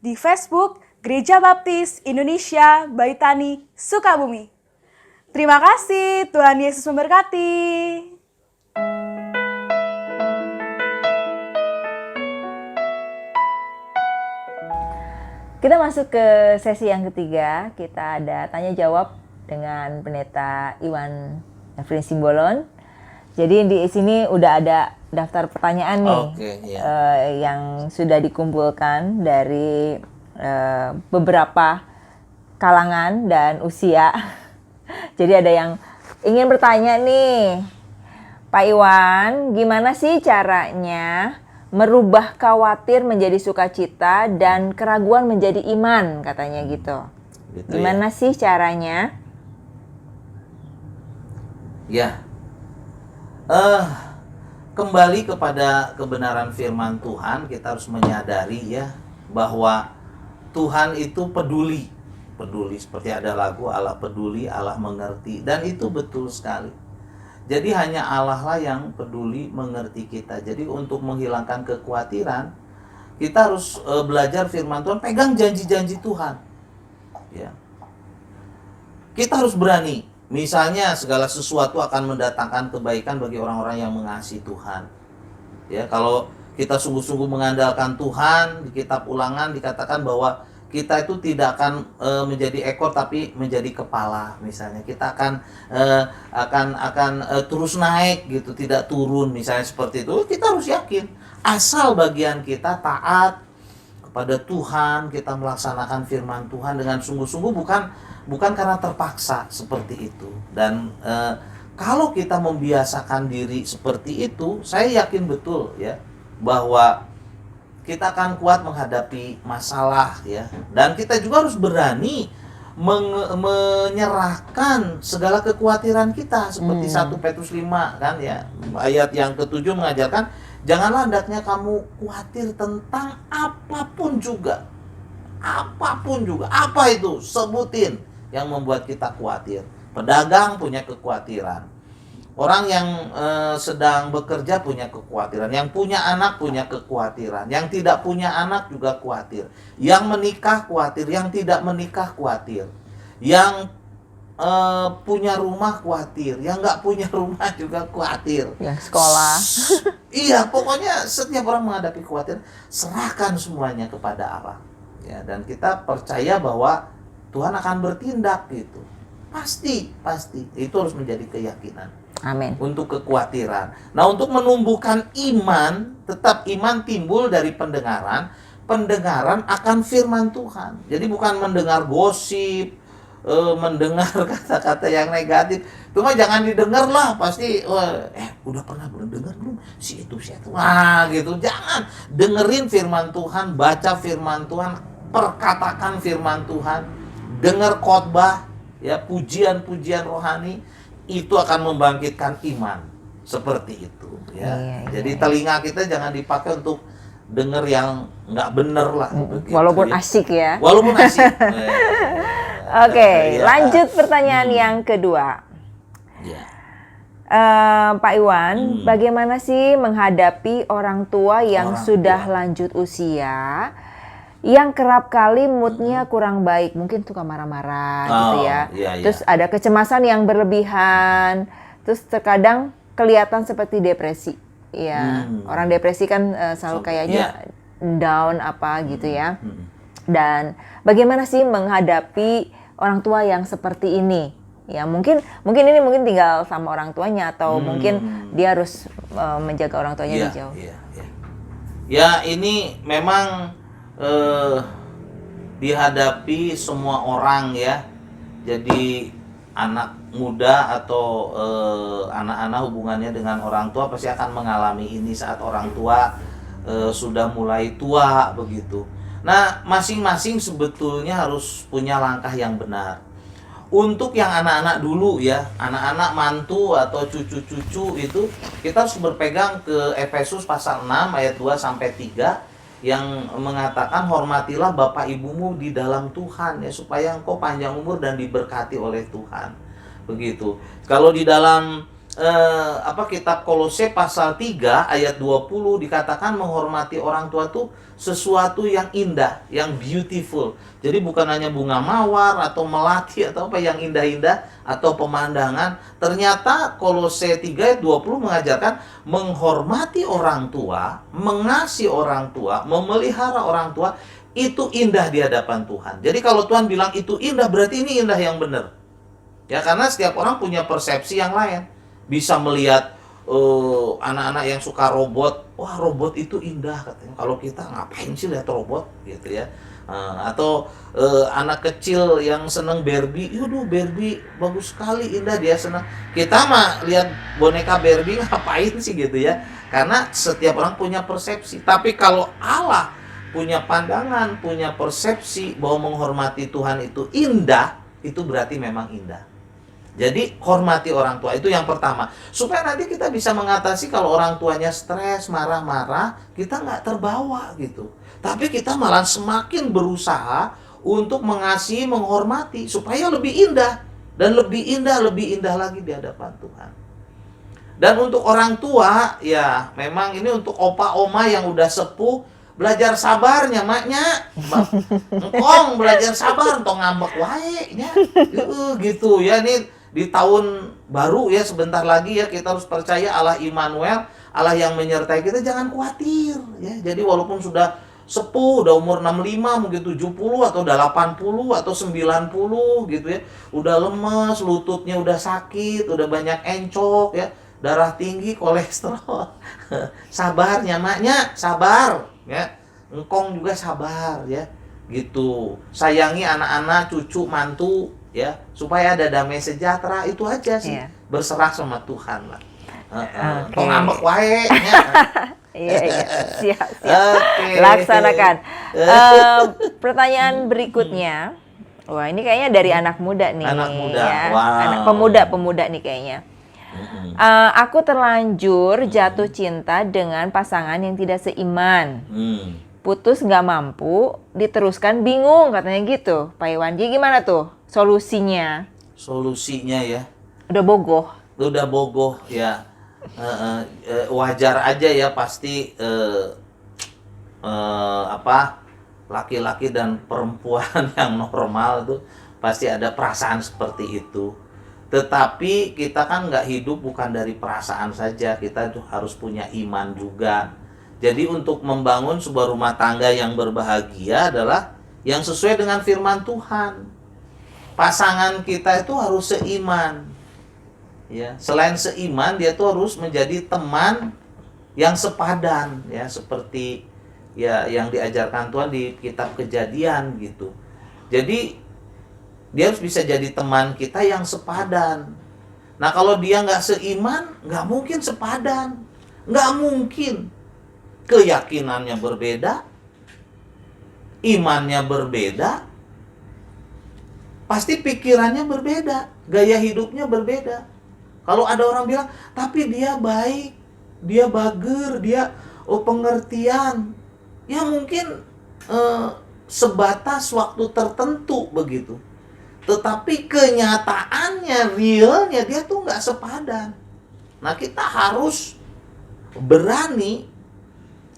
di Facebook Gereja Baptis Indonesia Baitani Sukabumi. Terima kasih, Tuhan Yesus memberkati. Kita masuk ke sesi yang ketiga. Kita ada tanya jawab dengan Pendeta Iwan Efrin Simbolon. Jadi di sini udah ada daftar pertanyaan nih. Yang sudah dikumpulkan dari beberapa kalangan dan usia. Jadi ada yang ingin bertanya nih, Pak Iwan, gimana sih caranya merubah khawatir menjadi sukacita dan keraguan menjadi iman, katanya gitu. Gimana sih caranya? Ya, kembali kepada kebenaran firman Tuhan, kita harus menyadari ya bahwa Tuhan itu peduli seperti ada lagu Allah peduli, Allah mengerti, dan itu betul sekali. Jadi hanya Allah lah yang peduli mengerti kita. Jadi untuk menghilangkan kekhawatiran, kita harus belajar firman Tuhan, pegang janji-janji Tuhan. Ya. Kita harus berani. Misalnya segala sesuatu akan mendatangkan kebaikan bagi orang-orang yang mengasihi Tuhan. Ya, kalau kita sungguh-sungguh mengandalkan Tuhan, di kitab Ulangan dikatakan bahwa kita itu tidak akan menjadi ekor tapi menjadi kepala. Misalnya kita akan terus naik gitu, tidak turun, misalnya seperti itu. Kita harus yakin asal bagian kita taat kepada Tuhan, kita melaksanakan firman Tuhan dengan sungguh-sungguh, bukan karena terpaksa seperti itu. Dan kalau kita membiasakan diri seperti itu, saya yakin betul ya bahwa kita akan kuat menghadapi masalah ya. Dan kita juga harus berani menyerahkan segala kekhawatiran kita seperti 1 Petrus 5 kan ya. Ayat yang ke-7 mengajarkan, janganlah hendaknya kamu khawatir tentang apapun juga. Apapun juga. Apa itu? Sebutin yang membuat kita khawatir. Pedagang punya kekhawatiran. Orang yang sedang bekerja punya kekhawatiran, yang punya anak punya kekhawatiran, yang tidak punya anak juga khawatir, yang menikah khawatir, yang tidak menikah khawatir, yang punya rumah khawatir, yang nggak punya rumah juga khawatir, yang sekolah. Iya, pokoknya setiap orang menghadapi kekhawatiran, serahkan semuanya kepada Allah. Ya, dan kita percaya bahwa Tuhan akan bertindak gitu. Pasti itu harus menjadi keyakinan. Amin. Untuk kekhawatiran. Nah, untuk menumbuhkan iman, tetap iman timbul dari pendengaran akan firman Tuhan. Jadi bukan mendengar gosip, mendengar kata-kata yang negatif. Cuma jangan didengar lah, pasti udah pernah dengar belum si itu. Wah, gitu. Jangan, dengerin firman Tuhan, baca firman Tuhan, perkatakan firman Tuhan, dengar khotbah, ya, pujian-pujian rohani. Itu akan membangkitkan iman seperti itu ya. Jadi telinga kita jangan dipakai untuk dengar yang nggak bener lah begitu, walaupun ya. Asik ya. Walaupun asik. Oke, lanjut pertanyaan yang kedua. Pak Iwan, bagaimana sih menghadapi orang tua yang sudah lanjut usia, yang kerap kali moodnya kurang baik, mungkin suka marah-marah gitu ya. Terus ada kecemasan yang berlebihan, terus terkadang kelihatan seperti depresi. Ya, orang depresi kan selalu kayaknya down apa gitu ya. Dan bagaimana sih menghadapi orang tua yang seperti ini? Ya, mungkin ini tinggal sama orang tuanya atau mungkin dia harus menjaga orang tuanya di jauh. Ya, ini memang dihadapi semua orang ya. Jadi anak muda atau anak-anak hubungannya dengan orang tua pasti akan mengalami ini saat orang tua sudah mulai tua begitu. Nah, masing-masing sebetulnya harus punya langkah yang benar. untuk yang anak-anak dulu ya, anak-anak mantu atau cucu-cucu itu kita harus berpegang ke Efesus pasal 6 ayat 2 sampai 3 yang mengatakan hormatilah bapak ibumu di dalam Tuhan ya supaya engkau panjang umur dan diberkati oleh Tuhan. Begitu. Kalau di dalam kitab Kolose pasal 3 ayat 20 dikatakan menghormati orang tua tuh sesuatu yang indah, yang beautiful. Jadi bukan hanya bunga mawar atau melati atau apa yang indah-indah atau pemandangan. Ternyata Kolose 3 ayat 20 mengajarkan menghormati orang tua, mengasihi orang tua, memelihara orang tua itu indah di hadapan Tuhan. Jadi kalau Tuhan bilang itu indah berarti ini indah yang benar. Ya karena setiap orang punya persepsi yang lain. Bisa melihat anak-anak yang suka robot, wah robot itu indah katanya. Kalau kita ngapain sih lihat robot gitu ya. Atau anak kecil yang seneng Barbie, yuduh Barbie bagus sekali, indah, dia senang. Kita mah lihat boneka Barbie ngapain sih gitu ya. Karena setiap orang punya persepsi. Tapi kalau Allah punya pandangan, punya persepsi bahwa menghormati Tuhan itu indah, itu berarti memang indah. Jadi hormati orang tua itu yang pertama. Supaya nanti kita bisa mengatasi kalau orang tuanya stres, marah-marah, kita nggak terbawa gitu. Tapi kita malah semakin berusaha untuk mengasihi, menghormati supaya lebih indah. Dan lebih indah lagi di hadapan Tuhan. Dan untuk orang tua, ya memang ini untuk opa oma yang udah sepuh, belajar sabarnya maknya. Engkong belajar sabar, entong ngambek wae nya. Gitu ya, ini di tahun baru ya sebentar lagi ya kita harus percaya Allah Immanuel, Allah yang menyertai kita, jangan khawatir ya. Jadi walaupun sudah sepuh, udah umur 65, mungkin 70 atau udah 80 atau 90 gitu ya. Udah lemes, lututnya udah sakit, udah banyak encok ya, darah tinggi, kolesterol. Sabarnya maknya, sabar ya. Engkong juga sabar ya. Gitu. Sayangi anak-anak, cucu, mantu ya, supaya ada damai sejahtera, itu aja sih. Iya. Berserah sama Tuhan lah. Oke. Ngambek wae nya. Iya, siap. Oke. Laksanakan. Pertanyaan berikutnya, wah ini kayaknya dari anak muda nih. Anak muda, ya. wow. Anak pemuda nih kayaknya. Aku terlanjur jatuh cinta dengan pasangan yang tidak seiman. Putus nggak mampu, diteruskan bingung katanya gitu. Pak Iwan, jadi gimana tuh solusinya? Solusinya ya, Udah bogoh. udah bogoh ya. Wajar aja ya pasti laki-laki dan perempuan yang normal itu pasti ada perasaan seperti itu. Tetapi kita kan nggak hidup bukan dari perasaan saja, kita tuh harus punya iman juga. Jadi untuk membangun sebuah rumah tangga yang berbahagia adalah yang sesuai dengan firman Tuhan. Pasangan kita itu harus seiman. Ya, selain seiman, dia tuh harus menjadi teman yang sepadan ya, seperti ya yang diajarkan Tuhan di kitab Kejadian gitu. Jadi dia harus bisa jadi teman kita yang sepadan. Nah, kalau dia nggak seiman, nggak mungkin sepadan. Nggak mungkin. Keyakinannya berbeda, imannya berbeda, pasti pikirannya berbeda, gaya hidupnya berbeda. Kalau ada orang bilang, tapi dia baik, dia bager, dia pengertian, ya mungkin sebatas waktu tertentu begitu. Tetapi kenyataannya, realnya dia tuh nggak sepadan. Nah, kita harus berani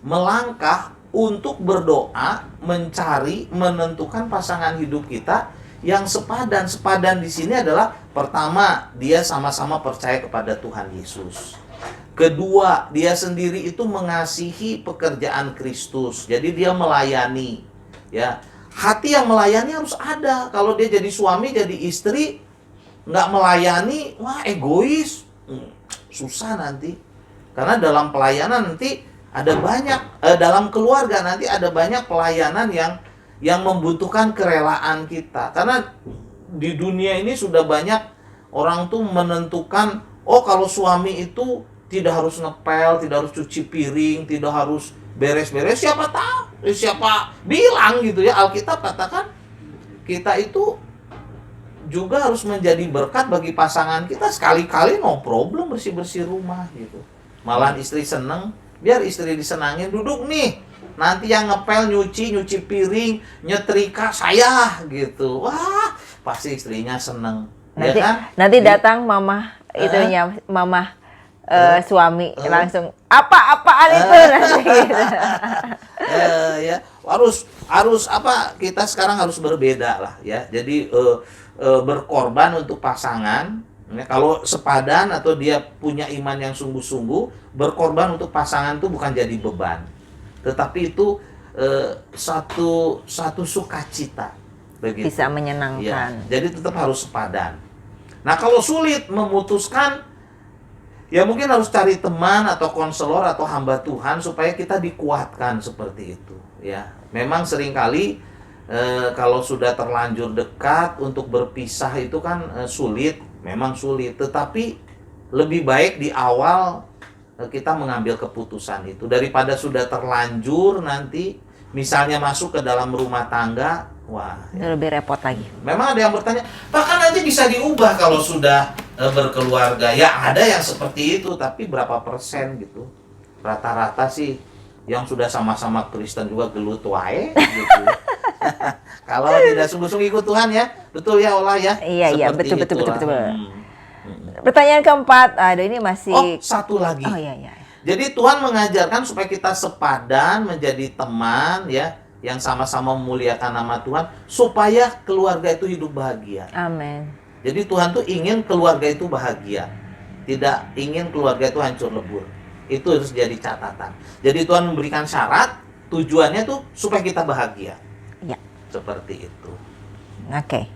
melangkah untuk berdoa, mencari, menentukan pasangan hidup kita yang sepadan. Sepadan di sini adalah pertama, dia sama-sama percaya kepada Tuhan Yesus. Kedua, dia sendiri itu mengasihi pekerjaan Kristus. Jadi dia melayani, ya. Hati yang melayani harus ada. Kalau dia jadi suami, jadi istri, nggak melayani, wah egois, susah nanti. Karena dalam pelayanan nanti ada banyak, dalam keluarga nanti ada banyak pelayanan yang membutuhkan kerelaan kita. Karena di dunia ini sudah banyak orang tuh menentukan, oh kalau suami itu tidak harus ngepel, tidak harus cuci piring, tidak harus beres-beres. Siapa tahu, siapa bilang gitu ya, Alkitab katakan kita itu juga harus menjadi berkat bagi pasangan kita. Sekali-kali no problem bersih-bersih rumah gitu. Malahan istri seneng, biar istri disenangin, duduk nih. Nanti yang ngepel, nyuci piring, nyetrika saya gitu. Wah, pasti istrinya seneng. Nanti, ya kan? nanti datang mama itunya, mama suami langsung apa-apaan itu nanti gitu. Ya harus apa, kita sekarang harus berbeda lah ya. Jadi berkorban untuk pasangan ya. Kalau sepadan atau dia punya iman yang sungguh-sungguh, berkorban untuk pasangan itu bukan jadi beban, tetapi itu satu sukacita begitu. Bisa menyenangkan. Ya, jadi tetap harus sepadan. Nah, kalau sulit memutuskan, ya mungkin harus cari teman atau konselor atau hamba Tuhan supaya kita dikuatkan seperti itu. Ya, memang seringkali kalau sudah terlanjur dekat untuk berpisah itu kan sulit, memang sulit. Tetapi lebih baik di awal kita mengambil keputusan itu daripada sudah terlanjur nanti misalnya masuk ke dalam rumah tangga. Wah, ya. Lebih repot lagi. Memang ada yang bertanya, bahkan nanti bisa diubah kalau sudah berkeluarga. Ya ada yang seperti itu, tapi berapa persen gitu. Rata-rata sih yang sudah sama-sama Kristen juga gelut wae gitu. Kalau tidak sungguh-sungguh ikut Tuhan ya. Betul ya Ola ya? Iya, betul. itulah. Pertanyaan keempat, aduh ini masih. Oh, satu lagi. Oh iya. Jadi Tuhan mengajarkan supaya kita sepadan menjadi teman ya, yang sama-sama memuliakan nama Tuhan, supaya keluarga itu hidup bahagia. Amin. Jadi Tuhan tuh ingin keluarga itu bahagia, tidak ingin keluarga itu hancur lebur. Itu harus jadi catatan. Jadi Tuhan memberikan syarat, tujuannya tuh supaya kita bahagia. Ya. Seperti itu. Oke.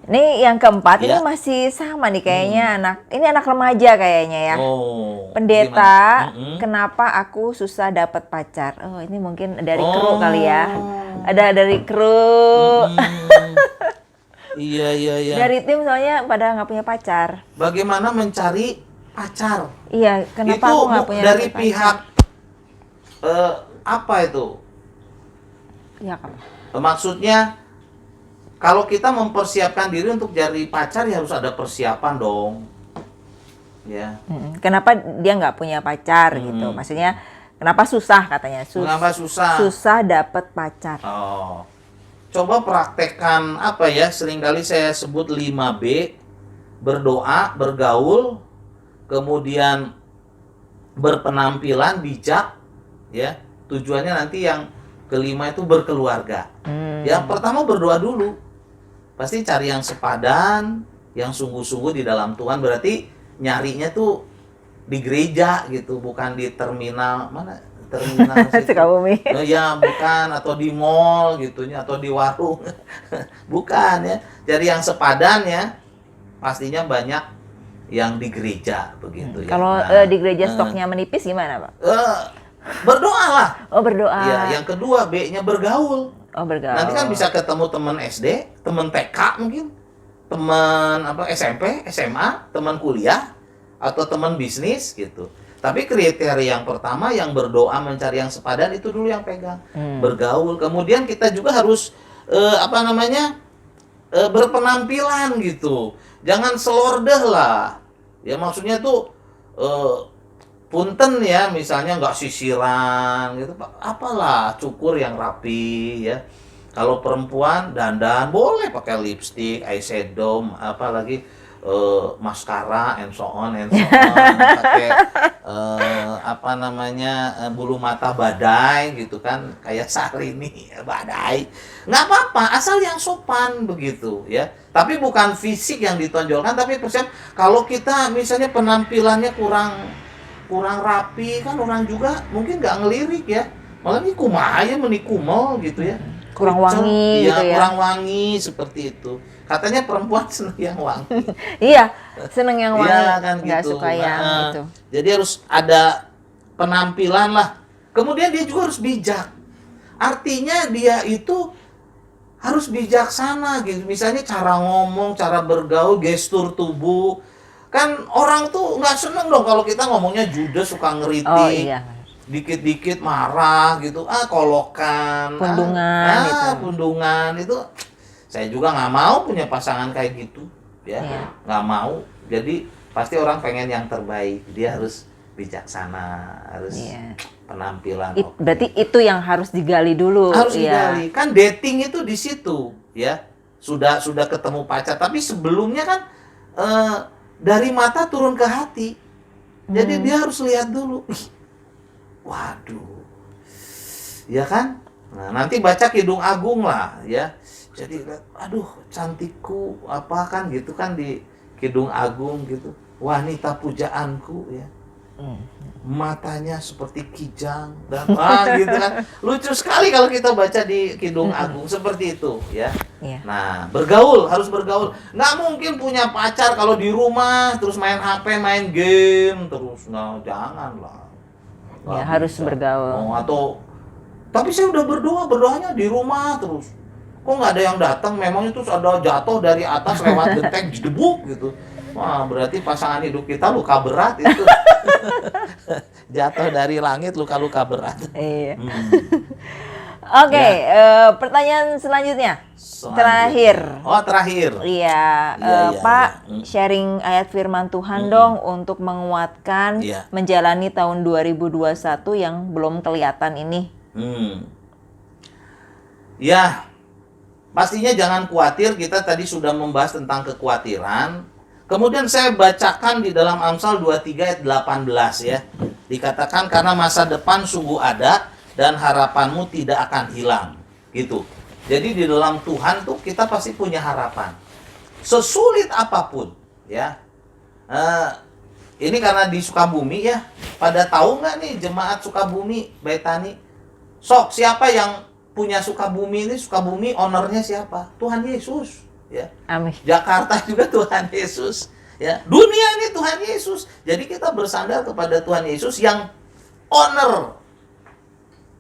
Ini yang keempat, ini Ya. masih sama nih kayaknya ini anak remaja kayaknya ya. Oh, Pendeta, gimana? kenapa aku susah dapat pacar? Oh, ini mungkin dari kru kali ya. Ada dari kru. Iya. Dari tim soalnya pada nggak punya pacar. Bagaimana mencari pacar? Iya, kenapa Itu aku nggak punya dari pacar? pihak apa itu? Ya, kan. Maksudnya kalau kita mempersiapkan diri untuk jadi pacar ya harus ada persiapan dong. Ya. Kenapa dia nggak punya pacar gitu? Maksudnya kenapa susah katanya? Kenapa susah? Susah dapat pacar. Oh. Coba praktekkan apa ya? Seringkali saya sebut 5B. Berdoa, bergaul, kemudian berpenampilan bijak, ya. Tujuannya nanti yang kelima itu berkeluarga. Yang pertama berdoa dulu. Pasti cari yang sepadan, yang sungguh-sungguh di dalam Tuhan. Berarti nyarinya tuh di gereja gitu, bukan di terminal. Mana terminal situ? Sukabumi. Ya, bukan, atau di mall gitu ya, atau di warung. Bukan ya. Cari yang sepadan ya. Pastinya banyak yang di gereja begitu ya. Kalau Nah, di gereja stoknya menipis gimana, Pak? berdoa lah. Oh, berdoa. Ya, yang kedua B-nya bergaul. Oh, bergaul. Nanti kan bisa ketemu teman SD, teman TK mungkin, teman SMP, SMA, teman kuliah, atau teman bisnis gitu. Tapi kriteria yang pertama yang berdoa mencari yang sepadan itu dulu yang pegang. Bergaul. Kemudian kita juga harus berpenampilan gitu. Jangan selordeh lah. Ya maksudnya tuh punten ya, misalnya nggak sisiran gitu, apalah, cukur yang rapi ya. Kalau perempuan dandan boleh pakai lipstick, eyeshadow, apalagi maskara, and so on, pakai bulu mata badai gitu kan, kayak Syahrini badai. Nggak apa-apa, asal yang sopan begitu ya. Tapi bukan fisik yang ditonjolkan, tapi persen kalau kita misalnya penampilannya kurang rapi, kan orang juga mungkin nggak ngelirik ya, malah ini kumaha menikumel gitu ya, kurang wangi gitu ya. Kurang wangi seperti itu. Katanya perempuan seneng yang wangi. Iya, seneng yang wangi, Iya, kan nggak gitu. suka yang itu. Jadi harus ada penampilan lah. Kemudian dia juga harus bijak. Artinya dia itu harus bijaksana gitu. Misalnya cara ngomong, cara bergaul, gestur tubuh. Kan orang tuh nggak seneng dong kalau kita ngomongnya judes, suka ngeritik. Oh iya. Dikit-dikit marah gitu. Kolokan. Pundungan itu. Pundungan itu Saya juga nggak mau punya pasangan kayak gitu, ya, Iya. nggak mau. Jadi pasti orang pengen yang terbaik. Dia harus bijaksana, harus Iya. penampilan. oke. Berarti itu yang harus digali dulu. Harus ya. digali. Kan dating itu di situ, ya. Sudah ketemu pacar, tapi sebelumnya kan dari mata turun ke hati. Jadi dia harus lihat dulu. Ih, waduh. Ya kan? Nah, nanti baca Kidung Agung lah, ya. Jadi aduh, cantikku apa kan gitu kan di Kidung Agung gitu. Wanita pujaanku, ya. Matanya seperti kijang dan gitu kan. Lucu sekali kalau kita baca di Kidung Agung seperti itu, ya. Iya. Nah, bergaul, harus bergaul. Nggak mungkin punya pacar kalau di rumah terus main HP, main game terus. Nah, janganlah. Nggak Ya, harus bisa. bergaul. Oh, atau tapi saya udah berdoanya di rumah terus. Kok nggak ada yang datang? Memangnya terus ada jatuh dari atas lewat genteng jedebuk gitu. Wah, berarti pasangan hidup kita luka berat itu. Jatuh dari langit luka-luka berat. Iya. Hmm. Oke, pertanyaan selanjutnya. Selanjutnya. Terakhir. Oh, terakhir. Iya, Iya, iya, Pak, iya. sharing ayat firman Tuhan dong untuk menguatkan Iya. menjalani tahun 2021 yang belum kelihatan ini. Ya, pastinya jangan khawatir. Kita tadi sudah membahas tentang kekhawatiran. Kemudian saya bacakan di dalam Amsal 23 ayat 18 ya. Dikatakan karena masa depan sungguh ada dan harapanmu tidak akan hilang. Gitu. Jadi di dalam Tuhan tuh kita pasti punya harapan. Sesulit apapun ya. Ini karena di Sukabumi ya. Pada tahu nggak nih jemaat Sukabumi, Baitani? Sok, siapa yang punya Sukabumi ini? Sukabumi ownernya siapa? Tuhan Yesus. Ya. Amin. Jakarta juga Tuhan Yesus, ya. Dunia ini Tuhan Yesus. Jadi kita bersandar kepada Tuhan Yesus yang owner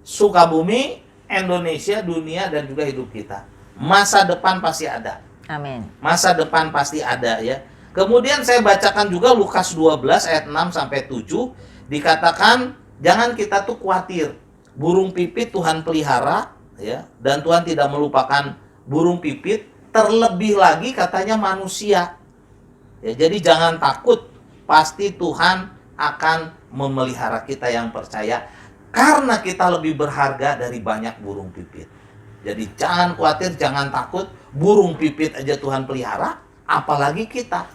Sukabumi, Indonesia, dunia dan juga hidup kita. Masa depan pasti ada. Amin. Masa depan pasti ada ya. Kemudian saya bacakan juga Lukas 12 ayat 6 sampai 7 dikatakan jangan kita tuh khawatir. Burung pipit Tuhan pelihara ya dan Tuhan tidak melupakan burung pipit. Terlebih lagi katanya manusia. Ya, jadi jangan takut, pasti Tuhan akan memelihara kita yang percaya karena kita lebih berharga dari banyak burung pipit. Jadi jangan khawatir, jangan takut, burung pipit aja Tuhan pelihara, apalagi kita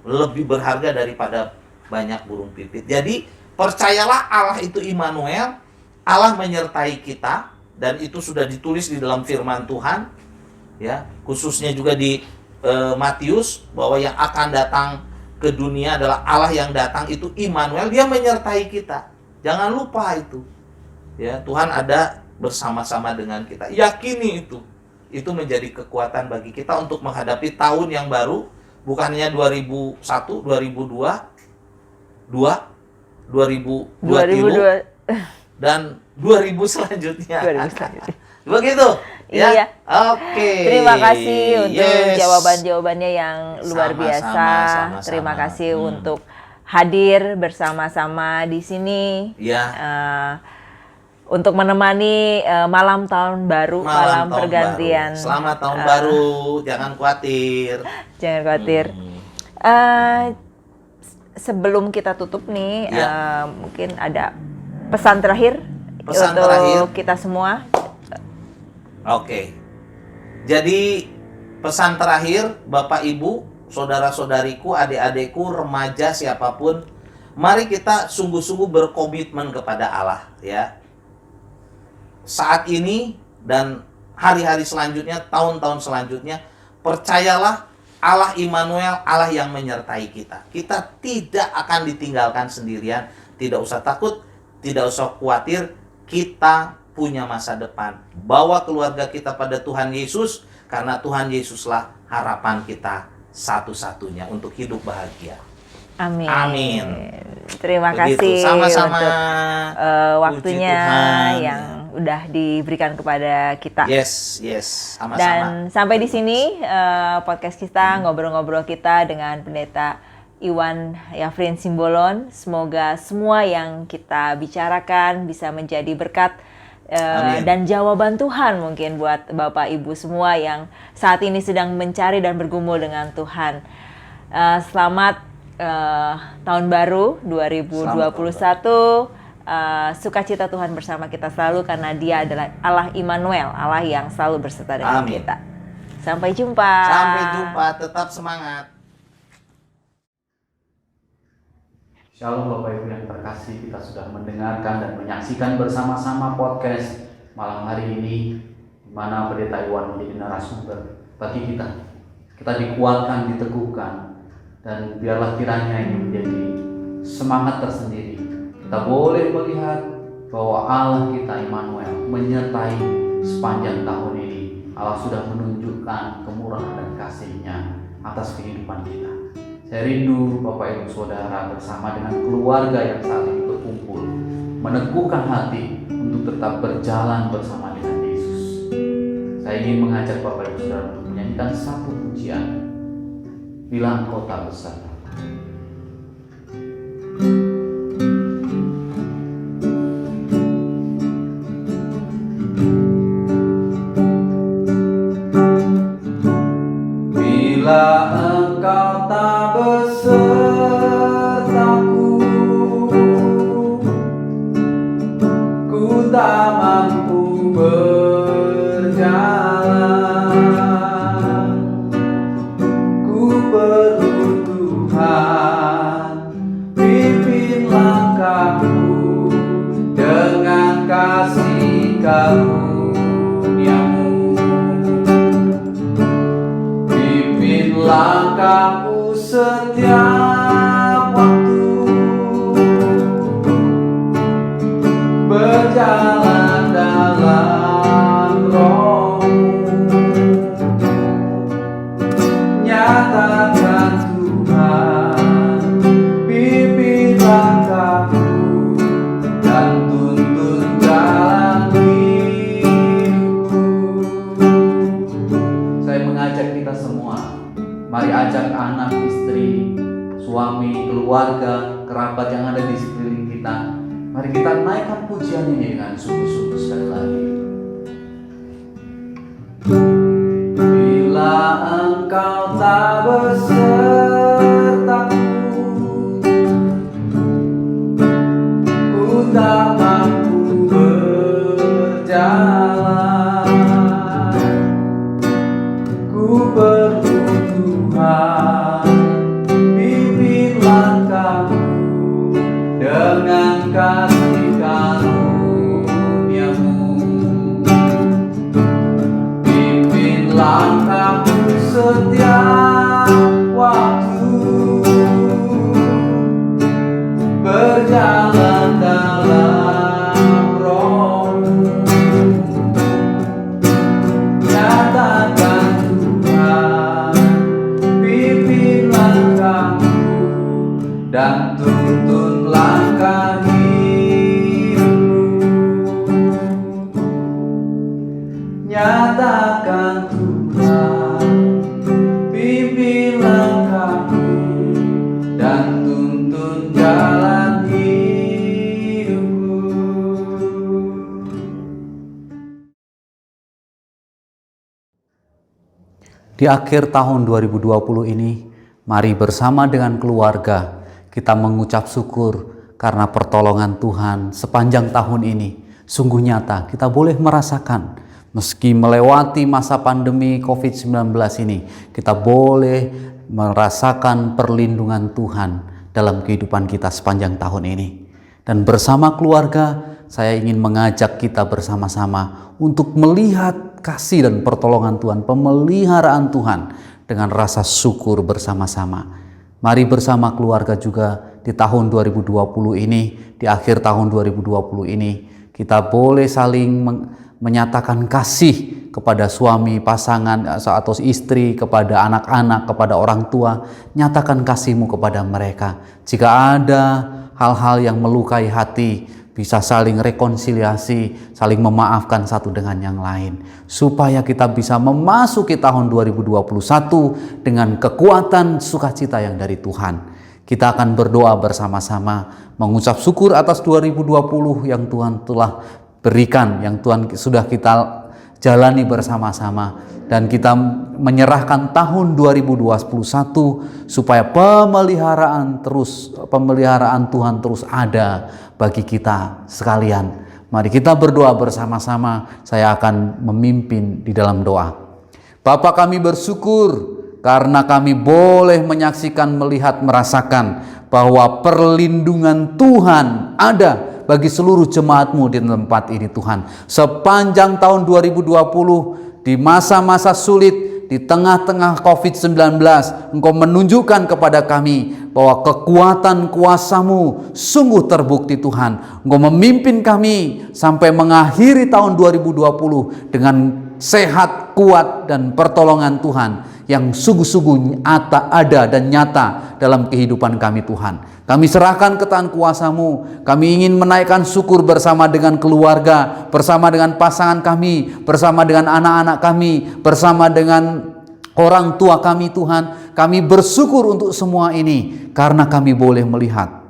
lebih berharga daripada banyak burung pipit. Jadi percayalah Allah itu Immanuel, Allah menyertai kita dan itu sudah ditulis di dalam firman Tuhan. Ya, khususnya juga di Matius bahwa yang akan datang ke dunia adalah Allah yang datang itu Immanuel, dia menyertai kita. Jangan lupa itu. Ya, Tuhan ada bersama-sama dengan kita. Yakini itu. Itu menjadi kekuatan bagi kita untuk menghadapi tahun yang baru, bukannya 2001, 2002, 2023 dan 2000 selanjutnya. 2000 selanjutnya. Begitu. Ya. Iya. Oke. Terima kasih untuk Yes. jawaban-jawabannya yang luar Sama-sama, biasa. sama-sama. Terima kasih untuk hadir bersama-sama di sini. Ya. Untuk menemani malam tahun baru, malam tahun pergantian. baru. Selamat tahun baru. Jangan khawatir. Jangan khawatir. Sebelum kita tutup nih, Ya. mungkin ada pesan terakhir Pesan untuk terakhir. kita semua. Oke. Jadi pesan terakhir Bapak Ibu, saudara-saudariku, adik-adikku, remaja siapapun, mari kita sungguh-sungguh berkomitmen kepada Allah ya. Saat ini dan hari-hari selanjutnya, tahun-tahun selanjutnya, percayalah Allah Immanuel, Allah yang menyertai kita. Kita tidak akan ditinggalkan sendirian, tidak usah takut, tidak usah khawatir, kita punya masa depan. Bawa keluarga kita pada Tuhan Yesus, karena Tuhan Yesuslah harapan kita satu-satunya untuk hidup bahagia. Amin. Amin. Terima Begitu. kasih Sama-sama. untuk Puji waktunya Tuhan. yang udah diberikan kepada kita. Yes, sama-sama. Dan sampai di sini podcast kita, ngobrol-ngobrol kita dengan Pendeta Iwan Yafrin Simbolon. Semoga semua yang kita bicarakan bisa menjadi berkat Amin. dan jawaban Tuhan mungkin buat Bapak Ibu semua yang saat ini sedang mencari dan bergumul dengan Tuhan. Selamat tahun baru 2021. Sukacita Tuhan bersama kita selalu karena Dia adalah Allah Immanuel, Allah yang selalu berserta dengan Amin. kita. Sampai jumpa. Sampai jumpa, tetap semangat. Shalom Bapak Ibu yang terkasih, kita sudah mendengarkan dan menyaksikan bersama-sama podcast malam hari ini, di mana Pendeta Iwan menjadi narasumber bagi kita. Kita dikuatkan, diteguhkan, dan biarlah kiranya ini menjadi semangat tersendiri. Kita boleh melihat bahwa Allah kita Immanuel menyertai sepanjang tahun ini. Allah sudah menunjukkan kemurahan dan kasih-Nya atas kehidupan kita. Saya rindu Bapak Ibu Saudara bersama dengan keluarga yang saat ini berkumpul, meneguhkan hati untuk tetap berjalan bersama dengan Yesus. Saya ingin mengajak Bapak Ibu Saudara untuk menyanyikan satu pujian, Bila Engkau Tak Bersama. Bila Engkau tak besertaku, ku tak mampu berjalan. Ku perlu Tuhan, pimpin langkahku dengan kasih karunia-Mu. Langkahku setiap waktu, berjalan dalam Roh-Mu. Nyatakan Tuhan, pimpin langkahku dan tuntun jalan hidupku. Saya mengajak kita semua, mari ajak anak, istri, suami, keluarga, kerabat yang ada di sekeliling kita. Mari kita naikkan pujian ini dengan sungguh-sungguh sekali lagi. Bila Engkau tak besertaku, ku tak mampu berjalan. Ku perlu Tuhan, pimpin langkahku dengan kasih karunia-Mu. Pimpin langkahku setiap waktu, berjalan dalam Roh-Mu. Nyatakan Tuhan, pimpin langkahku dan tuntun langkah hidupku. Nyatakan Tuhan, pimpin langkahku dan tuntun jalan hidupku. Di akhir tahun 2020 ini, mari bersama dengan keluarga kita mengucap syukur karena pertolongan Tuhan sepanjang tahun ini. Sungguh nyata kita boleh merasakan, meski melewati masa pandemi COVID-19 ini, kita boleh merasakan perlindungan Tuhan dalam kehidupan kita sepanjang tahun ini. Dan bersama keluarga, saya ingin mengajak kita bersama-sama untuk melihat kasih dan pertolongan Tuhan, pemeliharaan Tuhan dengan rasa syukur bersama-sama. Mari bersama keluarga juga di tahun 2020 ini, di akhir tahun 2020 ini, kita boleh saling menyatakan kasih kepada suami, pasangan atau istri, kepada anak-anak, kepada orang tua. Nyatakan kasih-Mu kepada mereka. Jika ada hal-hal yang melukai hati, bisa saling rekonsiliasi, saling memaafkan satu dengan yang lain, supaya kita bisa memasuki tahun 2021 dengan kekuatan sukacita yang dari Tuhan. Kita akan berdoa bersama-sama, mengucap syukur atas 2020 yang Tuhan telah berikan, yang Tuhan sudah kita jalani bersama-sama, dan kita menyerahkan tahun 2021 supaya pemeliharaan Tuhan terus ada bagi kita sekalian. Mari kita berdoa bersama-sama. Saya akan memimpin di dalam doa. Bapa, kami bersyukur karena kami boleh menyaksikan, melihat, merasakan bahwa perlindungan Tuhan ada bagi seluruh jemaat-Mu di tempat ini Tuhan. Sepanjang tahun 2020, di masa-masa sulit, di tengah-tengah COVID-19, Engkau menunjukkan kepada kami bahwa kekuatan kuasa-Mu sungguh terbukti Tuhan. Engkau memimpin kami sampai mengakhiri tahun 2020 dengan sehat, kuat, dan pertolongan Tuhan yang sungguh-sungguh ada dan nyata dalam kehidupan kami Tuhan. Kami serahkan ke tangan kuasa-Mu. Kami ingin menaikkan syukur bersama dengan keluarga, bersama dengan pasangan kami, bersama dengan anak-anak kami, bersama dengan orang tua kami Tuhan. Kami bersyukur untuk semua ini karena kami boleh melihat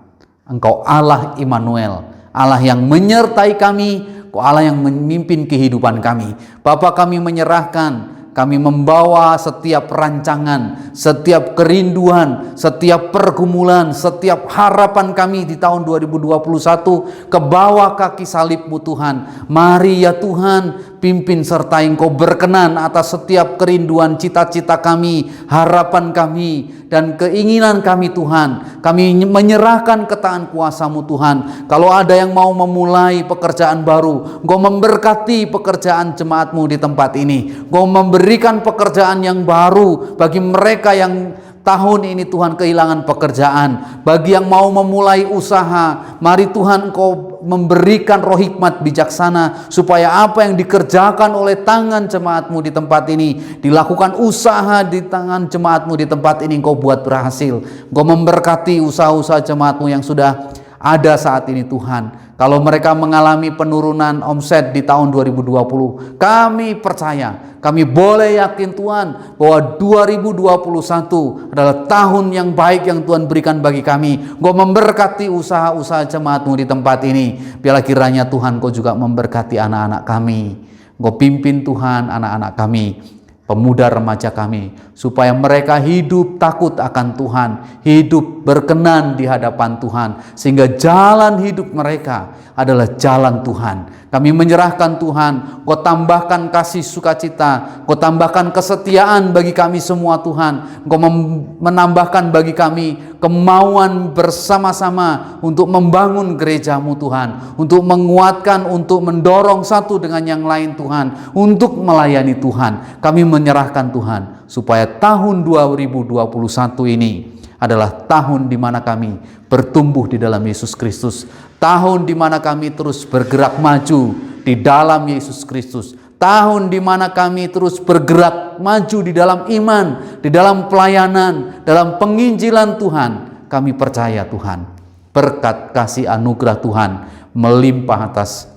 Engkau Allah Immanuel, Allah yang menyertai kami, Engkau Allah yang memimpin kehidupan kami. Bapa, kami menyerahkan, kami membawa setiap rancangan, setiap kerinduan, setiap pergumulan, setiap harapan kami di tahun 2021 ke bawah kaki salib-Mu Tuhan. Mari ya Tuhan, pimpin sertai Engkau berkenan atas setiap kerinduan, cita-cita kami, harapan kami, dan keinginan kami Tuhan. Kami menyerahkan ke tangan kuasa-Mu Tuhan. Kalau ada yang mau memulai pekerjaan baru, Engkau memberkati pekerjaan jemaat-Mu di tempat ini. Engkau memberikan pekerjaan yang baru bagi mereka yang tahun ini Tuhan kehilangan pekerjaan. Bagi yang mau memulai usaha, mari Tuhan Engkau memberikan roh hikmat bijaksana supaya apa yang dikerjakan oleh tangan jemaat-Mu di tempat ini, dilakukan usaha di tangan jemaat-Mu di tempat ini, Engkau buat berhasil. Engkau memberkati usaha-usaha jemaat-Mu yang sudah ada saat ini Tuhan. Kalau mereka mengalami penurunan omset di tahun 2020, kami percaya, kami boleh yakin Tuhan bahwa 2021 adalah tahun yang baik yang Tuhan berikan bagi kami. Engkau memberkati usaha-usaha jemaat-Mu di tempat ini. Biarlah kiranya Tuhan Engkau juga memberkati anak-anak kami. Engkau pimpin Tuhan anak-anak kami, pemuda remaja kami, supaya mereka hidup takut akan Tuhan, hidup berkenan di hadapan Tuhan, sehingga jalan hidup mereka adalah jalan Tuhan. Kami menyerahkan Tuhan, Kau tambahkan kasih sukacita, Kau tambahkan kesetiaan bagi kami semua Tuhan. Kau menambahkan bagi kami kemauan bersama-sama untuk membangun gereja-Mu Tuhan, untuk menguatkan, untuk mendorong satu dengan yang lain Tuhan, untuk melayani Tuhan. Kami menyerahkan Tuhan, supaya tahun 2021 ini adalah tahun di mana kami bertumbuh di dalam Yesus Kristus. Tahun di mana kami terus bergerak maju di dalam Yesus Kristus. Tahun di mana kami terus bergerak maju di dalam iman, di dalam pelayanan, dalam penginjilan Tuhan. Kami percaya Tuhan, berkat kasih anugerah Tuhan melimpah atas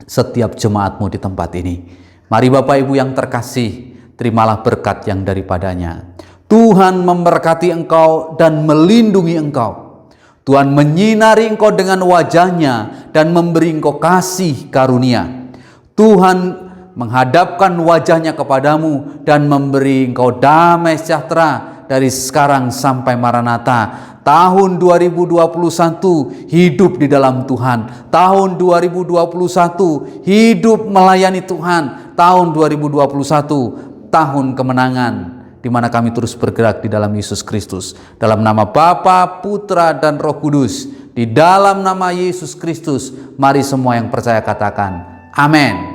setiap jemaat-Mu di tempat ini. Mari Bapak Ibu yang terkasih, terimalah berkat yang daripadanya. Tuhan memberkati engkau dan melindungi engkau. Tuhan menyinari engkau dengan wajah-Nya dan memberi engkau kasih karunia. Tuhan menghadapkan wajah-Nya kepadamu dan memberi engkau damai sejahtera dari sekarang sampai Maranatha. Tahun 2021 hidup di dalam Tuhan. Tahun 2021 hidup melayani Tuhan. Tahun 2021 tahun kemenangan, di mana kami terus bergerak di dalam Yesus Kristus. Dalam nama Bapa, Putra, dan Roh Kudus. Di dalam nama Yesus Kristus, mari semua yang percaya katakan, amin.